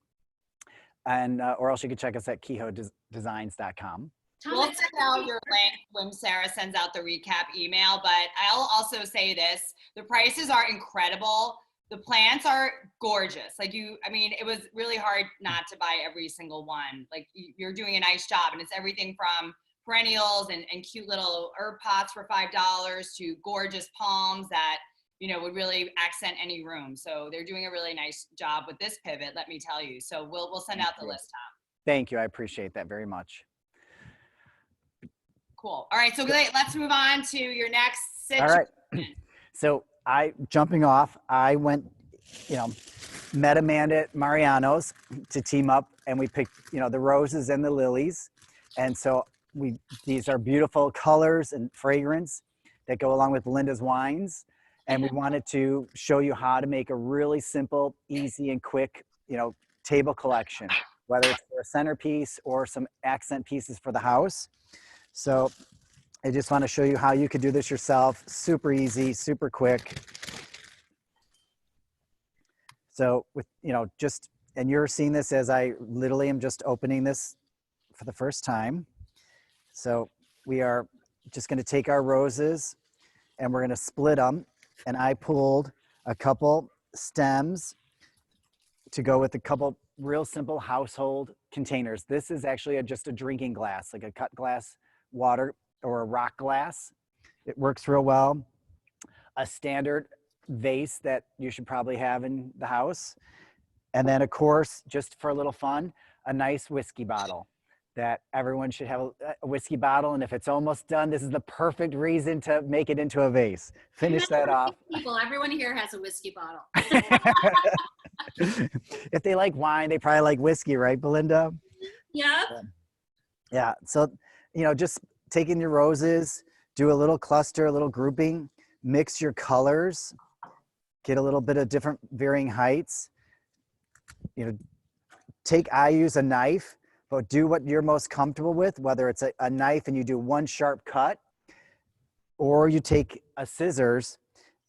And or else you can check us at kehoedesigns.com. We'll send out your link when Sarah sends out the recap email, but I'll also say this, the prices are incredible. The plants are gorgeous. Like I mean, it was really hard not to buy every single one. Like you're doing a nice job, and it's everything from perennials and cute little herb pots for $5 to gorgeous palms that, you know, would really accent any room. So they're doing a really nice job with this pivot, let me tell you. So we'll send out the list, Tom. Thank you. I appreciate that very much. Cool. All right. So let's move on to your next situation. All right. So jumping off, I went, you know, met Amanda at Mariano's to team up, and we picked, you know, the roses and the lilies. And so these are beautiful colors and fragrance that go along with Belinda's wines. And we wanted to show you how to make a really simple, easy, and quick, you know, table collection, whether it's for a centerpiece or some accent pieces for the house. So I just want to show you how you could do this yourself. Super easy, super quick. So with, you know, just, and you're seeing this as I literally am just opening this for the first time. So we are just going to take our roses and we're going to split them. And I pulled a couple stems to go with a couple real simple household containers. This is actually just a drinking glass, like a cut glass water or a rock glass. It works real well. A standard vase that you should probably have in the house. And then of course, just for a little fun, a nice whiskey bottle. That everyone should have a whiskey bottle, and if it's almost done, this is the perfect reason to make it into a vase. Finish that off. People, everyone here has a whiskey bottle. If they like wine, they probably like whiskey, right, Belinda? Yeah. Yeah. So, you know, just taking your roses, do a little cluster, a little grouping, mix your colors, get a little bit of different varying heights. You know, I use a knife. But do what you're most comfortable with, whether it's a knife and you do one sharp cut, or you take a scissors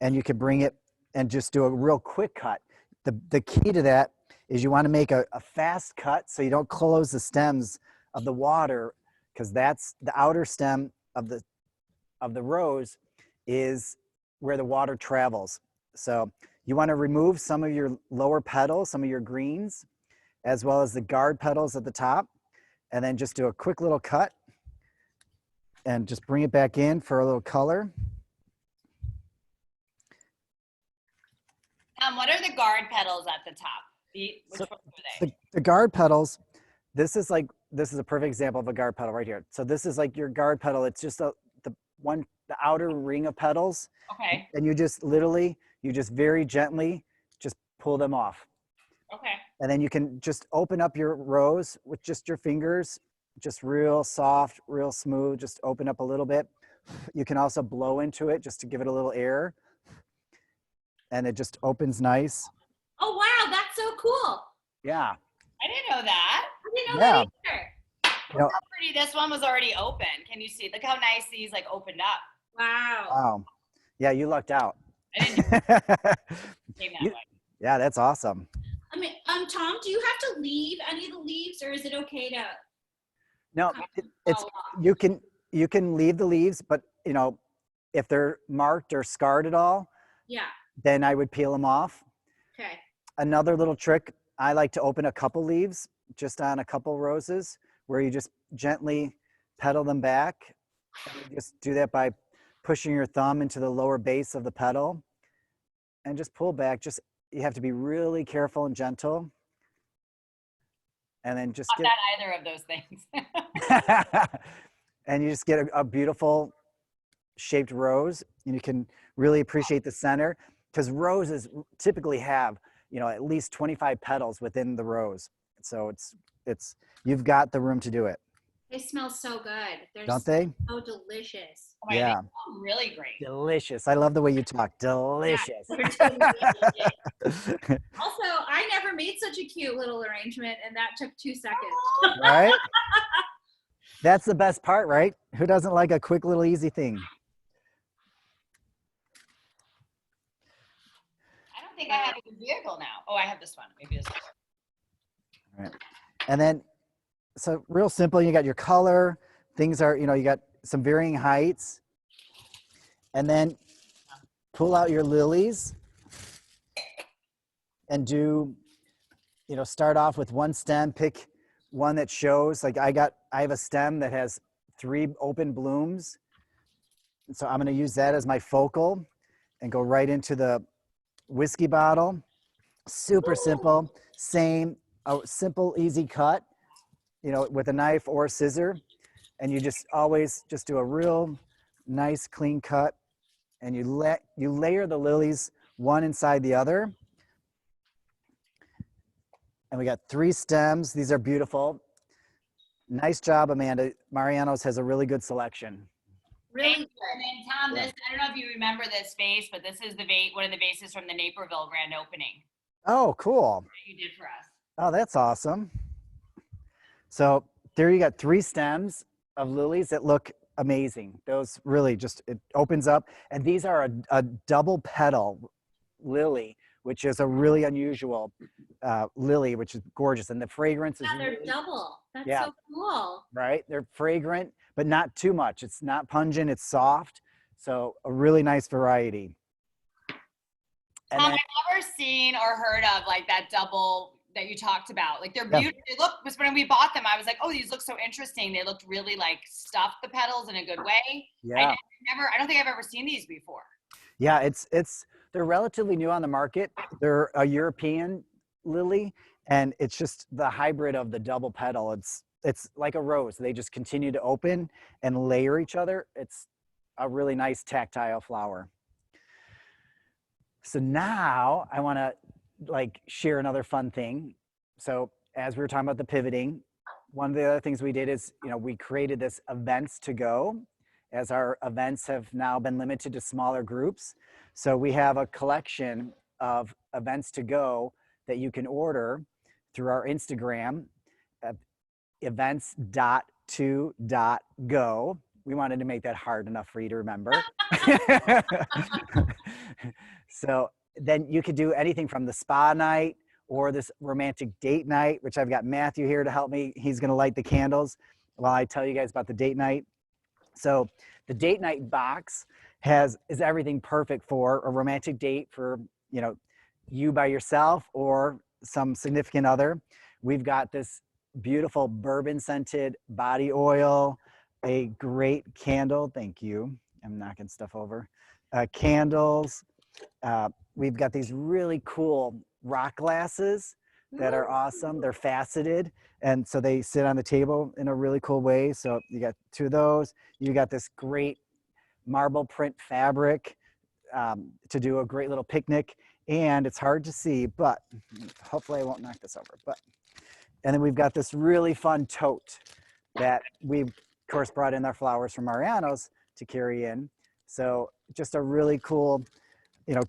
and you can bring it and just do a real quick cut. The key to that is you want to make a fast cut so you don't close the stems of the water, because that's the outer stem of the rose is where the water travels. So you want to remove some of your lower petals, some of your greens, as well as the guard petals at the top, and then just do a quick little cut and just bring it back in for a little color. What are the guard petals at the top? Which ones are they? The guard petals, this is a perfect example of a guard petal right here. So this is like your guard petal. It's just the outer ring of petals. Okay. And you just very gently just pull them off. Okay. And then you can just open up your rose with just your fingers, just real soft, real smooth, just open up a little bit. You can also blow into it just to give it a little air. And it just opens nice. Oh, wow, that's so cool. Yeah. I didn't know that. I didn't know that either. Look how pretty this one was already open. Can you see? Look how nice these like opened up. Wow. Wow. Yeah, you lucked out. I didn't know it came that way. Yeah, that's awesome. I mean, Tom, do you have to leave any of the leaves, or is it okay to? No, you can leave the leaves, but you know, if they're marked or scarred at all, Yeah. then I would peel them off. Okay. Another little trick, I like to open a couple leaves just on a couple roses, where you just gently petal them back. And you just do that by pushing your thumb into the lower base of the petal and just pull back. You have to be really careful and gentle. And then just Not that either of those things. and you just get a beautiful shaped rose, and you can really appreciate the center, because roses typically have, you know, at least 25 petals within the rose. So you've got the room to do it. They smell so good. Don't they? So delicious. Oh my God, Yeah. they smell really great. Delicious. I love the way you talk. Delicious. Yeah, they're delicious. Also, I never made such a cute little arrangement, and that took 2 seconds. Right? That's the best part, right? Who doesn't like a quick little easy thing? I don't think I have a vehicle now. Oh, I have this one. Maybe this one. All right. And then, so real simple, you got your color, things are, you got some varying heights. And then pull out your lilies and start off with one stem, pick one that shows, like I have a stem that has 3 open blooms. So I'm going to use that as my focal and go right into the whiskey bottle. Super simple, a simple, easy cut, with a knife or a scissor. And you just always just do a real nice, clean cut. And you layer the lilies one inside the other. And we got 3 stems. These are beautiful. Nice job, Amanda. Mariano's has a really good selection. Really good. And then Tom, I don't know if you remember this vase, but this is one of the vases from the Naperville grand opening. Oh, cool. That you did for us. Oh, that's awesome. So there you got 3 stems of lilies that look amazing. Those really it opens up. And these are a double petal lily, which is a really unusual lily, which is gorgeous. And the fragrance is they're really, double. That's Yeah. so cool. right? They're fragrant, but not too much. It's not pungent, it's soft. So a really nice variety. And Tom, then, I've never seen or heard of like that double that you talked about. Like they're beautiful. When we bought them, I was like, oh, these look so interesting. They looked really like stuffed the petals in a good way. yeah. I don't think I've ever seen these before. Yeah, they're relatively new on the market. They're a European lily, and it's just the hybrid of the double petal. It's like a rose. They just continue to open and layer each other. It's a really nice tactile flower. So now I want to share another fun thing. So as we were talking about the pivoting, one of the other things we did is, we created this events to go, as our events have now been limited to smaller groups. So we have a collection of events to go that you can order through our Instagram, events.to.go. We wanted to make that hard enough for you to remember. So then you could do anything from the spa night or this romantic date night, which I've got Matthew here to help me. He's going to light the candles while I tell you guys about the date night. So the date night box is everything perfect for a romantic date for, you by yourself or some significant other. We've got this beautiful bourbon scented body oil, a great candle. Thank you. I'm knocking stuff over. Candles. We've got these really cool rock glasses that are awesome. They're faceted, and so they sit on the table in a really cool way. So you got 2 of those. You got this great marble print fabric to do a great little picnic. And it's hard to see, but hopefully I won't knock this over. And then we've got this really fun tote that we've, of course, brought in our flowers from Mariano's to carry in. So just a really cool,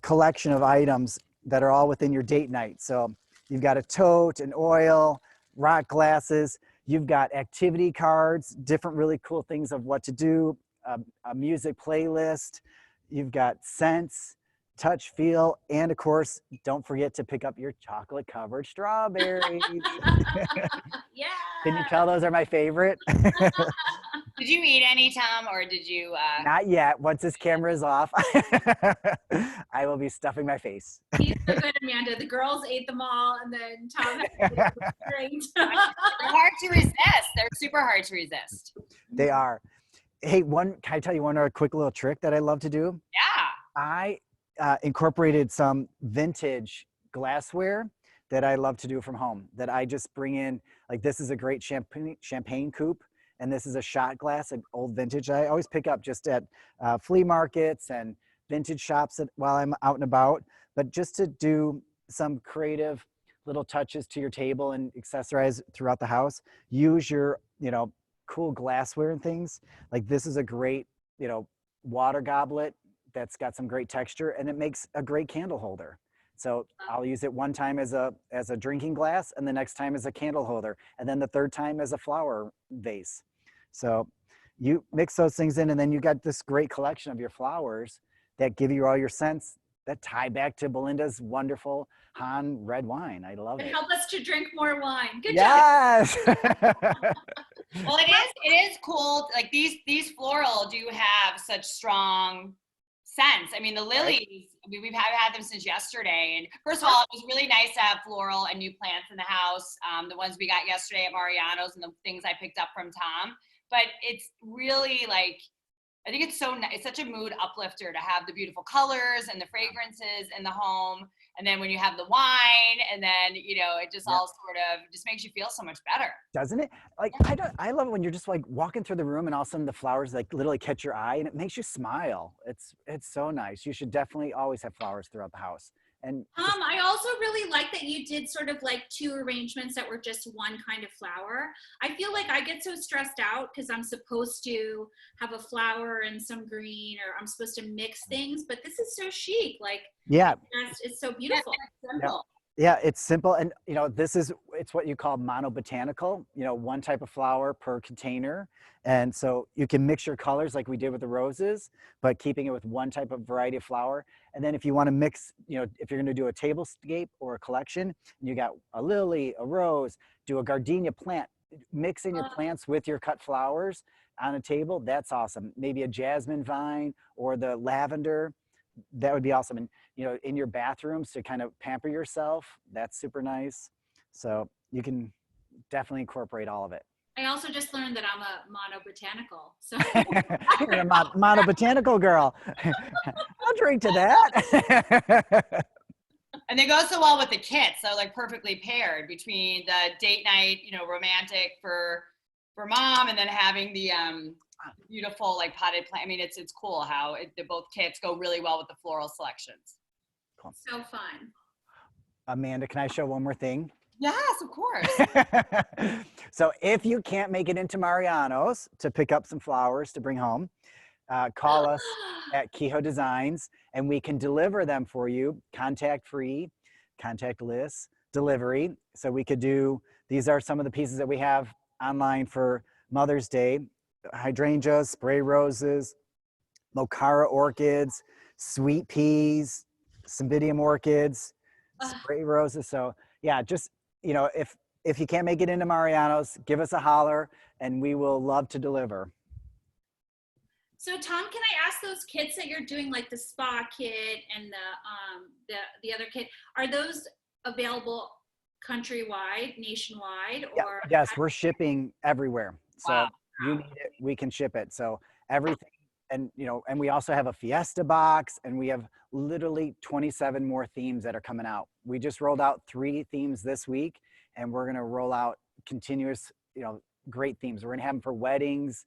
collection of items that are all within your date night. So you've got a tote, an oil, rock glasses. You've got activity cards, different really cool things of what to do, a music playlist. You've got scents, touch, feel, and of course, don't forget to pick up your chocolate covered strawberries. Yeah. Can you tell those are my favorite? Did you eat any, Tom, or did you? Not yet. Once this camera is off, I will be stuffing my face. He's so good, Amanda. The girls ate them all, and then Tom had to drink. They're hard to resist. They're super hard to resist. They are. Hey, can I tell you one other quick little trick that I love to do? Yeah. I incorporated some vintage glassware that I love to do from home, that I just bring in. Like, this is a great champagne coupe, and this is a shot glass, an old vintage. I always pick up just at flea markets and vintage shops while I'm out and about, but just to do some creative little touches to your table and accessorize throughout the house. Use your, cool glassware and things. Like, this is a great, water goblet that's got some great texture, and it makes a great candle holder. So I'll use it one time as a drinking glass, and the next time as a candle holder, and then the third time as a flower vase. So you mix those things in, and then you got this great collection of your flowers that give you all your scents that tie back to Belinda's wonderful Han red wine. I love it. Help us to drink more wine. Good job. Yes. Well, it is cool. Like, these floral do have such strong scents. I mean, the lilies, we've had them since yesterday. And first of all, it was really nice to have floral and new plants in the house. The ones we got yesterday at Mariano's and the things I picked up from Tom. But it's really like, I think it's such a mood uplifter to have the beautiful colors and the fragrances in the home. And then when you have the wine, and then, it just all sort of just makes you feel so much better. Doesn't it? Like, I love it when you're just like walking through the room and all of a sudden the flowers like literally catch your eye and it makes you smile. It's so nice. You should definitely always have flowers throughout the house. And I also really like that you did sort of like 2 arrangements that were just one kind of flower. I feel like I get so stressed out because I'm supposed to have a flower and some green, or I'm supposed to mix things, but this is so chic. Like, yeah, it's so beautiful. It's simple. Yeah, it's simple. And, it's what you call monobotanical, one type of flower per container. And so you can mix your colors like we did with the roses, but keeping it with one type of variety of flower. And then if you want to mix, if you're going to do a tablescape or a collection, and you got a lily, a rose, do a gardenia plant, mixing your plants with your cut flowers on a table, that's awesome. Maybe a jasmine vine or the lavender. That would be awesome. And, in your bathrooms to kind of pamper yourself, that's super nice. So you can definitely incorporate all of it. I also just learned that I'm a monobotanical. So You're a monobotanical girl. I'll drink to that. And they go so well with the kit. So like perfectly paired between the date night, romantic for mom, and then having the beautiful like potted plant. I mean, it's cool how both kits go really well with the floral selections. Cool. So fun. Amanda, can I show one more thing? Yes, of course. So if you can't make it into Mariano's to pick up some flowers to bring home, call us at Kehoe Designs, and we can deliver them for you, contact-free, contactless delivery. So we could do, these are some of the pieces that we have online for Mother's Day: hydrangeas, spray roses, mocara orchids, sweet peas, cymbidium orchids, spray roses. So Yeah, just, if you can't make it into Mariano's, give us a holler and we will love to deliver. So Tom, can I ask those kits that you're doing, like the spa kit and the other kit, are those available countrywide, nationwide, Yeah, or? yes, we're shipping everywhere. So Wow. you need it, we can ship it. So everything, and and we also have a Fiesta box, and we have literally 27 more themes that are coming out. We just rolled out 3 themes this week, and we're gonna roll out continuous, great themes. We're gonna have them for weddings,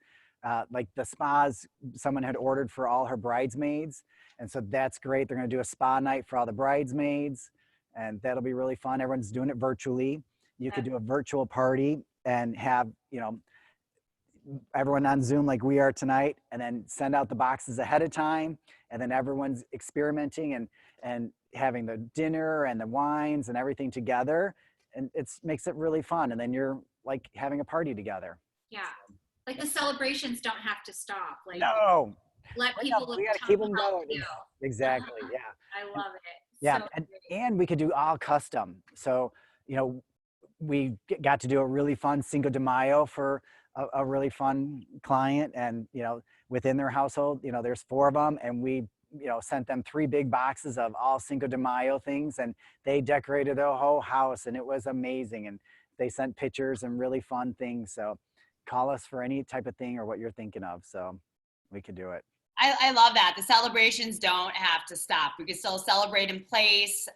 like the spas. Someone had ordered for all her bridesmaids, and so that's great. They're gonna do a spa night for all the bridesmaids, and that'll be really fun. Everyone's doing it virtually. You could do a virtual party and have, everyone on Zoom like we are tonight, and then send out the boxes ahead of time, and then everyone's experimenting and having the dinner and the wines and everything together, and it makes it really fun. And then you're like having a party together. Yeah, like the celebrations don't have to stop. Like, No, let people we got to come keep them help going. you. Exactly. Yeah. I love it. Yeah, So and we could do all custom. So, we got to do a really fun Cinco de Mayo for a really fun client, and within their household, there's 4 of them, and we sent them 3 big boxes of all Cinco de Mayo things, and they decorated their whole house, and it was amazing. And they sent pictures and really fun things. So call us for any type of thing or what you're thinking of, so we could do it. I love that. The celebrations don't have to stop. We can still celebrate in place.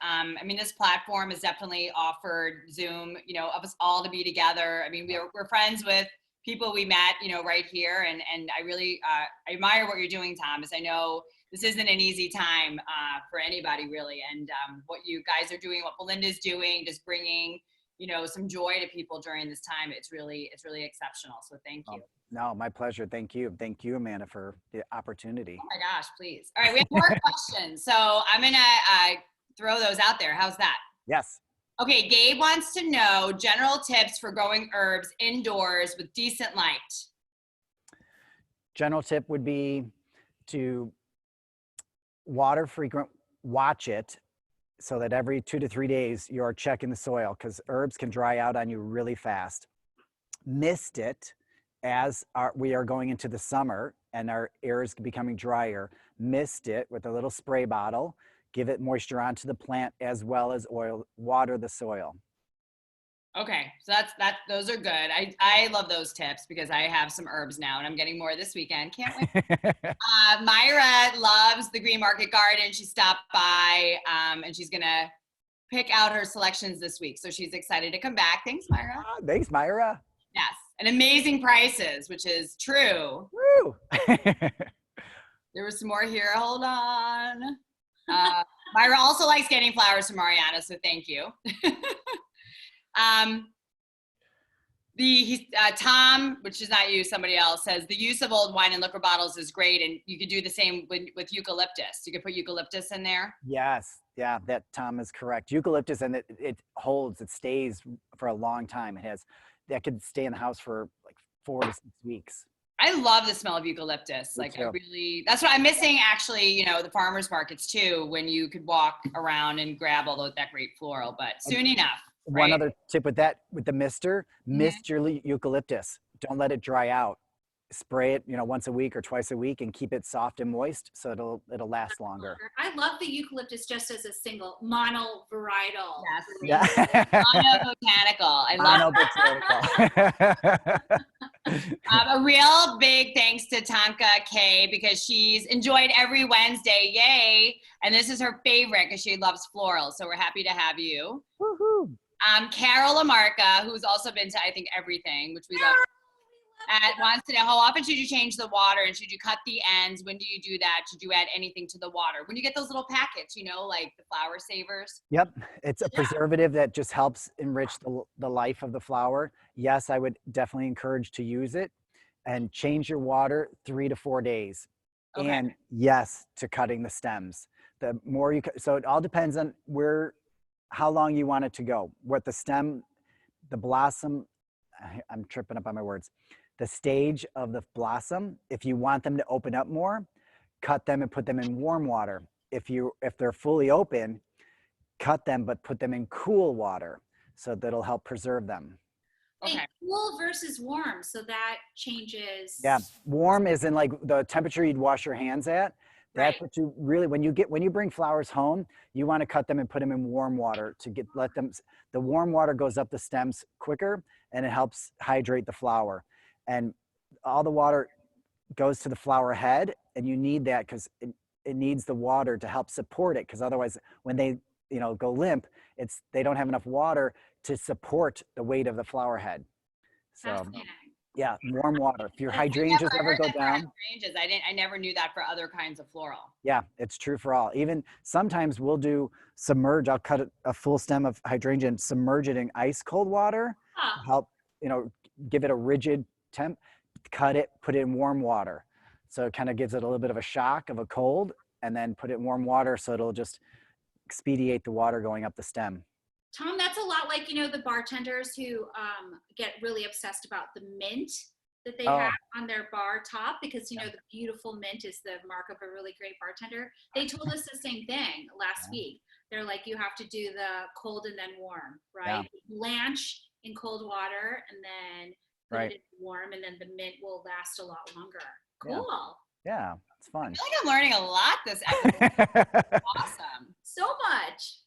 This platform has definitely offered Zoom, of us all to be together. We're friends with people we met, right here. And I really I admire what you're doing, Thomas. I know this isn't an easy time for anybody, really. And what you guys are doing, what Belinda's doing, just bringing, some joy to people during this time. It's really exceptional. So thank you. No, my pleasure. Thank you. Thank you, Amanda, for the opportunity. Oh my gosh, please. All right, we have more questions. So I'm going to throw those out there. How's that? Yes. Okay, Gabe wants to know general tips for growing herbs indoors with decent light. General tip would be to water frequent, watch it, so that every 2 to 3 days you're checking the soil, because herbs can dry out on you really fast. Mist it as we are going into the summer and our air is becoming drier. Mist it with a little spray bottle, give it moisture onto the plant as well as water the soil. Okay, so those are good. I love those tips because I have some herbs now and I'm getting more this weekend. Can't wait. Myra loves the Green Market Garden. She stopped by and she's gonna pick out her selections this week. So she's excited to come back. Thanks, Myra. Thanks, Myra. Yes, and amazing prices, which is true. Woo! There was some more here. Hold on. Myra also likes getting flowers from Mariano, so thank you. Tom, which is not you, somebody else, says the use of old wine and liquor bottles is great, and you could do the same with eucalyptus. You could put eucalyptus in there. Yes, yeah, that Tom is correct. Eucalyptus, and it holds, it stays for a long time. That could stay in the house for like 4 to 6 weeks. I love the smell of eucalyptus. Me too. That's what I'm missing actually, the farmers markets too, when you could walk around and grab all that great floral, but soon enough. Right? One other tip with the mister, mist your eucalyptus. Don't let it dry out. Spray it, once a week or twice a week and keep it soft and moist so it'll last longer. I love the eucalyptus just as a single monovarietal. Yes. Yeah. Monobotanical. I love Monobotanical. A real big thanks to Tonka K because she's enjoyed every Wednesday. Yay. And this is her favorite because she loves floral. So we're happy to have you. Woohoo. Carol Lamarca, who's also been to, I think, everything, which we love. Wants to know how often should you change the water and should you cut the ends? When do you do that? Should you add anything to the water? When you get those little packets, like the flower savers. Yep. It's a preservative that just helps enrich the life of the flower. Yes, I would definitely encourage to use it and change your water 3 to 4 days. Okay. And yes, to cutting the stems. The more you so it all depends on how long you want it to go. What the stem, the blossom, I'm tripping up on my words. The stage of the blossom, if you want them to open up more, cut them and put them in warm water. If they're fully open, cut them, but put them in cool water. So that'll help preserve them. Okay. And cool versus warm, so that changes. Yeah, warm is in like the temperature you'd wash your hands at. That's Right. what you really, when you bring flowers home, you want to cut them and put them in warm water to let them, the warm water goes up the stems quicker and it helps hydrate the flower. And all the water goes to the flower head, and you need that because it needs the water to help support it, because otherwise when they go limp, they don't have enough water to support the weight of the flower head. So Fascinating. yeah, warm water. If your I hydrangeas never ever heard go that for down, hydrangeas. I never knew that for other kinds of floral. yeah, it's true for all. Even sometimes we'll do submerge. I'll cut a full stem of hydrangea and submerge it in ice cold water Huh. to help, give it a rigid temp, cut it, put it in warm water. So it kind of gives it a little bit of a shock of a cold, and then put it in warm water so it'll just expedite the water going up the stem. Tom, that's a lot like, the bartenders who get really obsessed about the mint that they have on their bar top, because, the beautiful mint is the mark of a really great bartender. They told us the same thing last week. They're like, you have to do the cold and then warm, right? Yeah. Blanch in cold water and then put it in warm, and then the mint will last a lot longer. Cool. Yeah, it's fun. I feel like I'm learning a lot this episode. Awesome. So much.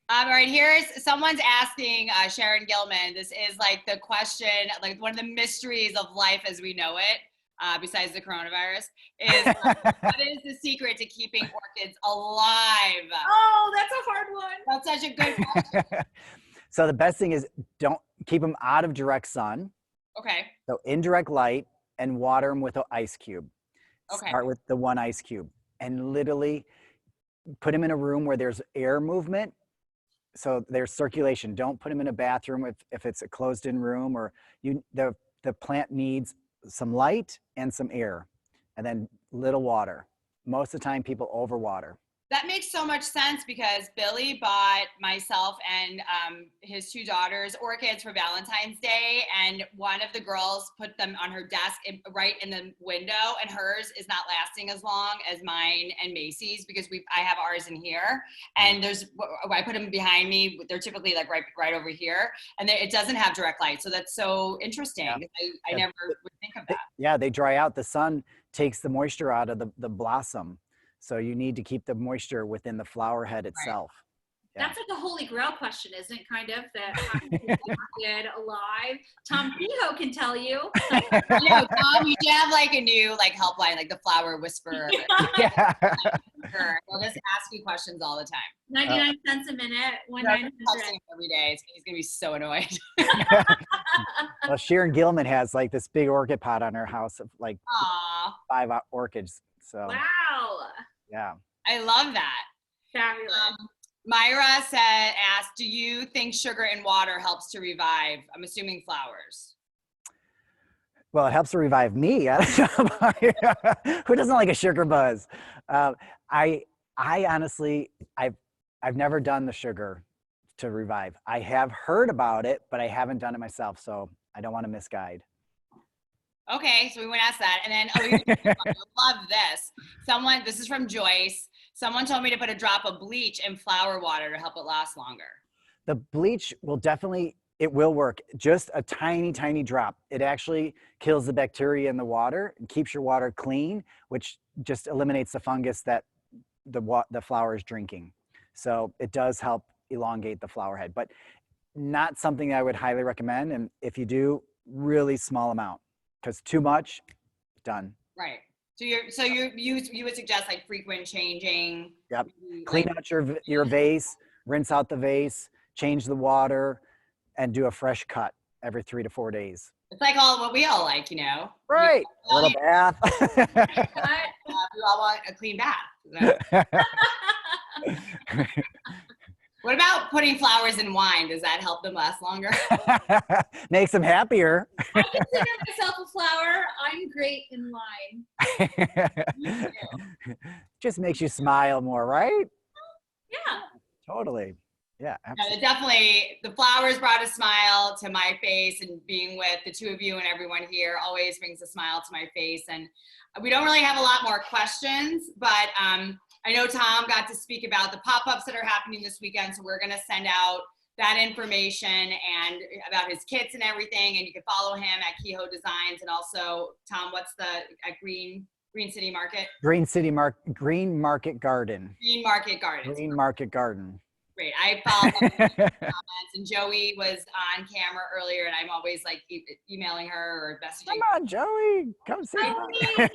All right, someone's asking Sharon Gilman. This is like the question, like one of the mysteries of life as we know it, besides the coronavirus, is what is the secret to keeping orchids alive? Oh, that's a hard one. That's such a good question. So the best thing is don't keep them out of direct sun. Okay. So indirect light, and water them with an ice cube. Okay. Start with the one ice cube and literally put them in a room where there's air movement. So there's circulation. Don't put them in a bathroom if it's a closed-in room, or the plant needs some light and some air, and then little water. Most of the time people overwater. That makes so much sense, because Billy bought myself and his two daughters orchids for Valentine's Day, and one of the girls put them on her desk right in the window, and hers is not lasting as long as mine and Macy's, because I have ours in here, and I put them behind me. They're typically like right over here, and it doesn't have direct light. So that's so interesting. Yeah. I never would think of that. Yeah, they dry out. The sun takes the moisture out of the blossom. So you need to keep the moisture within the flower head itself. Right. Yeah. That's like a holy grail question, isn't it? Kind of, that how to keep the orchid alive. Tom Kehoe can tell you. Tom, you should have like a new helpline, like the flower whisperer. Yeah. We'll just ask you questions all the time. 99 cents a minute, 1-900. Every day. He's gonna be so annoyed. Well, Sharon Gilman has like this big orchid pot on her house of like 5 orchids. So. Wow. Yeah. I love that. Fabulous. Myra asked, do you think sugar in water helps to revive, I'm assuming, flowers? Well, it helps to revive me. Who doesn't like a sugar buzz? I honestly, I've never done the sugar to revive. I have heard about it, but I haven't done it myself, so I don't want to misguide. Okay, so we went ask that. And then, I love this. This is from Joyce. Someone told me to put a drop of bleach in flower water to help it last longer. The bleach it will work. Just a tiny, tiny drop. It actually kills the bacteria in the water and keeps your water clean, which just eliminates the fungus that the flower is drinking. So it does help elongate the flower head, but not something I would highly recommend. And if you do, really small amount. Because too much, done. Right. So you would suggest like frequent changing. Yep. Clean out your vase, rinse out the vase, change the water, and do a fresh cut every 3 to 4 days. It's like what we all like, Right. A little bath. We all want a clean bath. What about putting flowers in wine? Does that help them last longer? Makes them happier. I consider myself a flower. I'm great in wine. Just makes you smile more, right? Yeah. Totally. Yeah, absolutely. Definitely, the flowers brought a smile to my face, and being with the two of you and everyone here always brings a smile to my face. And we don't really have a lot more questions, but I know Tom got to speak about the pop-ups that are happening this weekend, so we're going to send out that information and about his kits and everything, and you can follow him at Kehoe Designs. And also, Tom, what's the at Green City Market? Green Market Garden. Green Market Garden. Green Market Garden. Great. I followed up with comments, and Joey was on camera earlier, and I'm always like emailing her or messaging. Come on, Joey, come see me.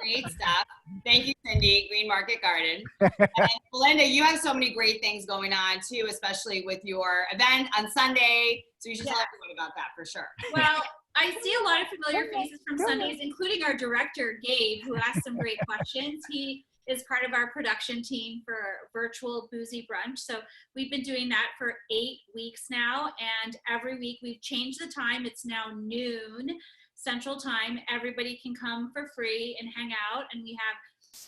Great stuff. Thank you, Cindy. Green Market Garden. And Belinda, you have so many great things going on too, especially with your event on Sunday. So you should tell everyone about that for sure. Well, I see a lot of familiar faces from Sundays, including our director, Gabe, who asked some great questions. He is part of our production team for virtual boozy brunch. So we've been doing that for 8 weeks now. And every week we've changed the time. It's now noon Central Time. Everybody can come for free and hang out. And we have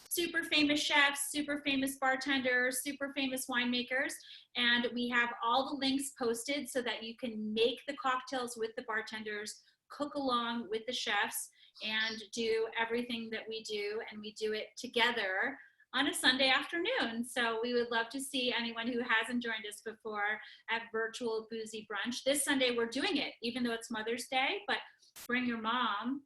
super famous chefs, super famous bartenders, super famous winemakers. And we have all the links posted so that you can make the cocktails with the bartenders, cook along with the chefs, and do everything that we do, and we do it together on a Sunday afternoon. So we would love to see anyone who hasn't joined us before at Virtual Boozy Brunch. This Sunday we're doing it, even though it's Mother's Day, but bring your mom.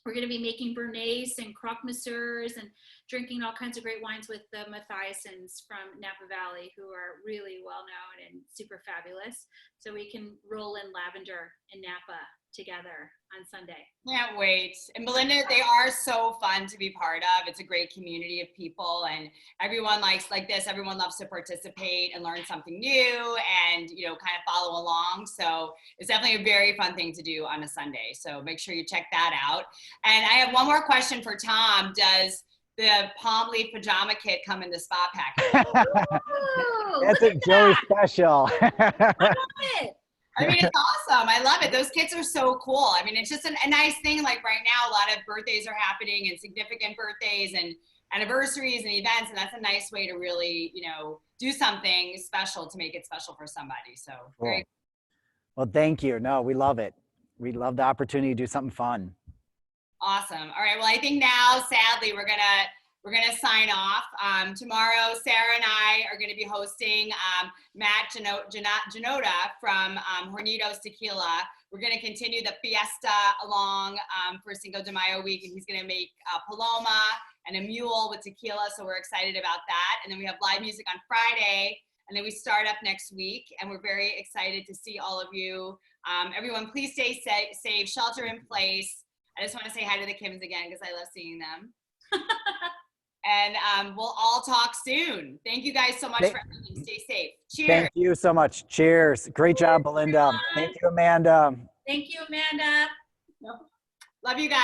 We're gonna be making Bernays and croque monsieurs and drinking all kinds of great wines with the Mathiasons from Napa Valley, who are really well known and super fabulous. So we can roll in lavender in Napa together on Sunday. Can't wait. And Belinda, they are so fun to be part of. It's a great community of people, and everyone likes like this. Everyone loves to participate and learn something new and, you know, kind of follow along. So it's definitely a very fun thing to do on a Sunday. So make sure you check that out. And I have one more question for Tom. Does the palm leaf pajama kit come in the spa package? That's a Joey special. I love it. I mean, it's awesome. I love it. Those kits are so cool. I mean, it's just a nice thing. Like right now, a lot of birthdays are happening and significant birthdays and anniversaries and events. And that's a nice way to really, you know, do something special to make it special for somebody. So Cool. very Well, thank you. No, we love it. We love the opportunity to do something fun. awesome. All right. Well, I think now, sadly, we're gonna sign off. Tomorrow, Sarah and I are gonna be hosting Matt Janota from Hornitos Tequila. We're gonna continue the fiesta along for Cinco de Mayo week, and he's gonna make Paloma and a mule with tequila, so we're excited about that. And then we have live music on Friday, and then we start up next week, and we're very excited to see all of you. Everyone, please stay safe, shelter in place. I just wanna say hi to the Kims again, because I love seeing them. And we'll all talk soon. Thank you guys so much for everything. Stay safe. Cheers. Thank you so much. Cheers. Great job, Belinda. Thank you, Amanda. Thank you, Amanda. Love you guys.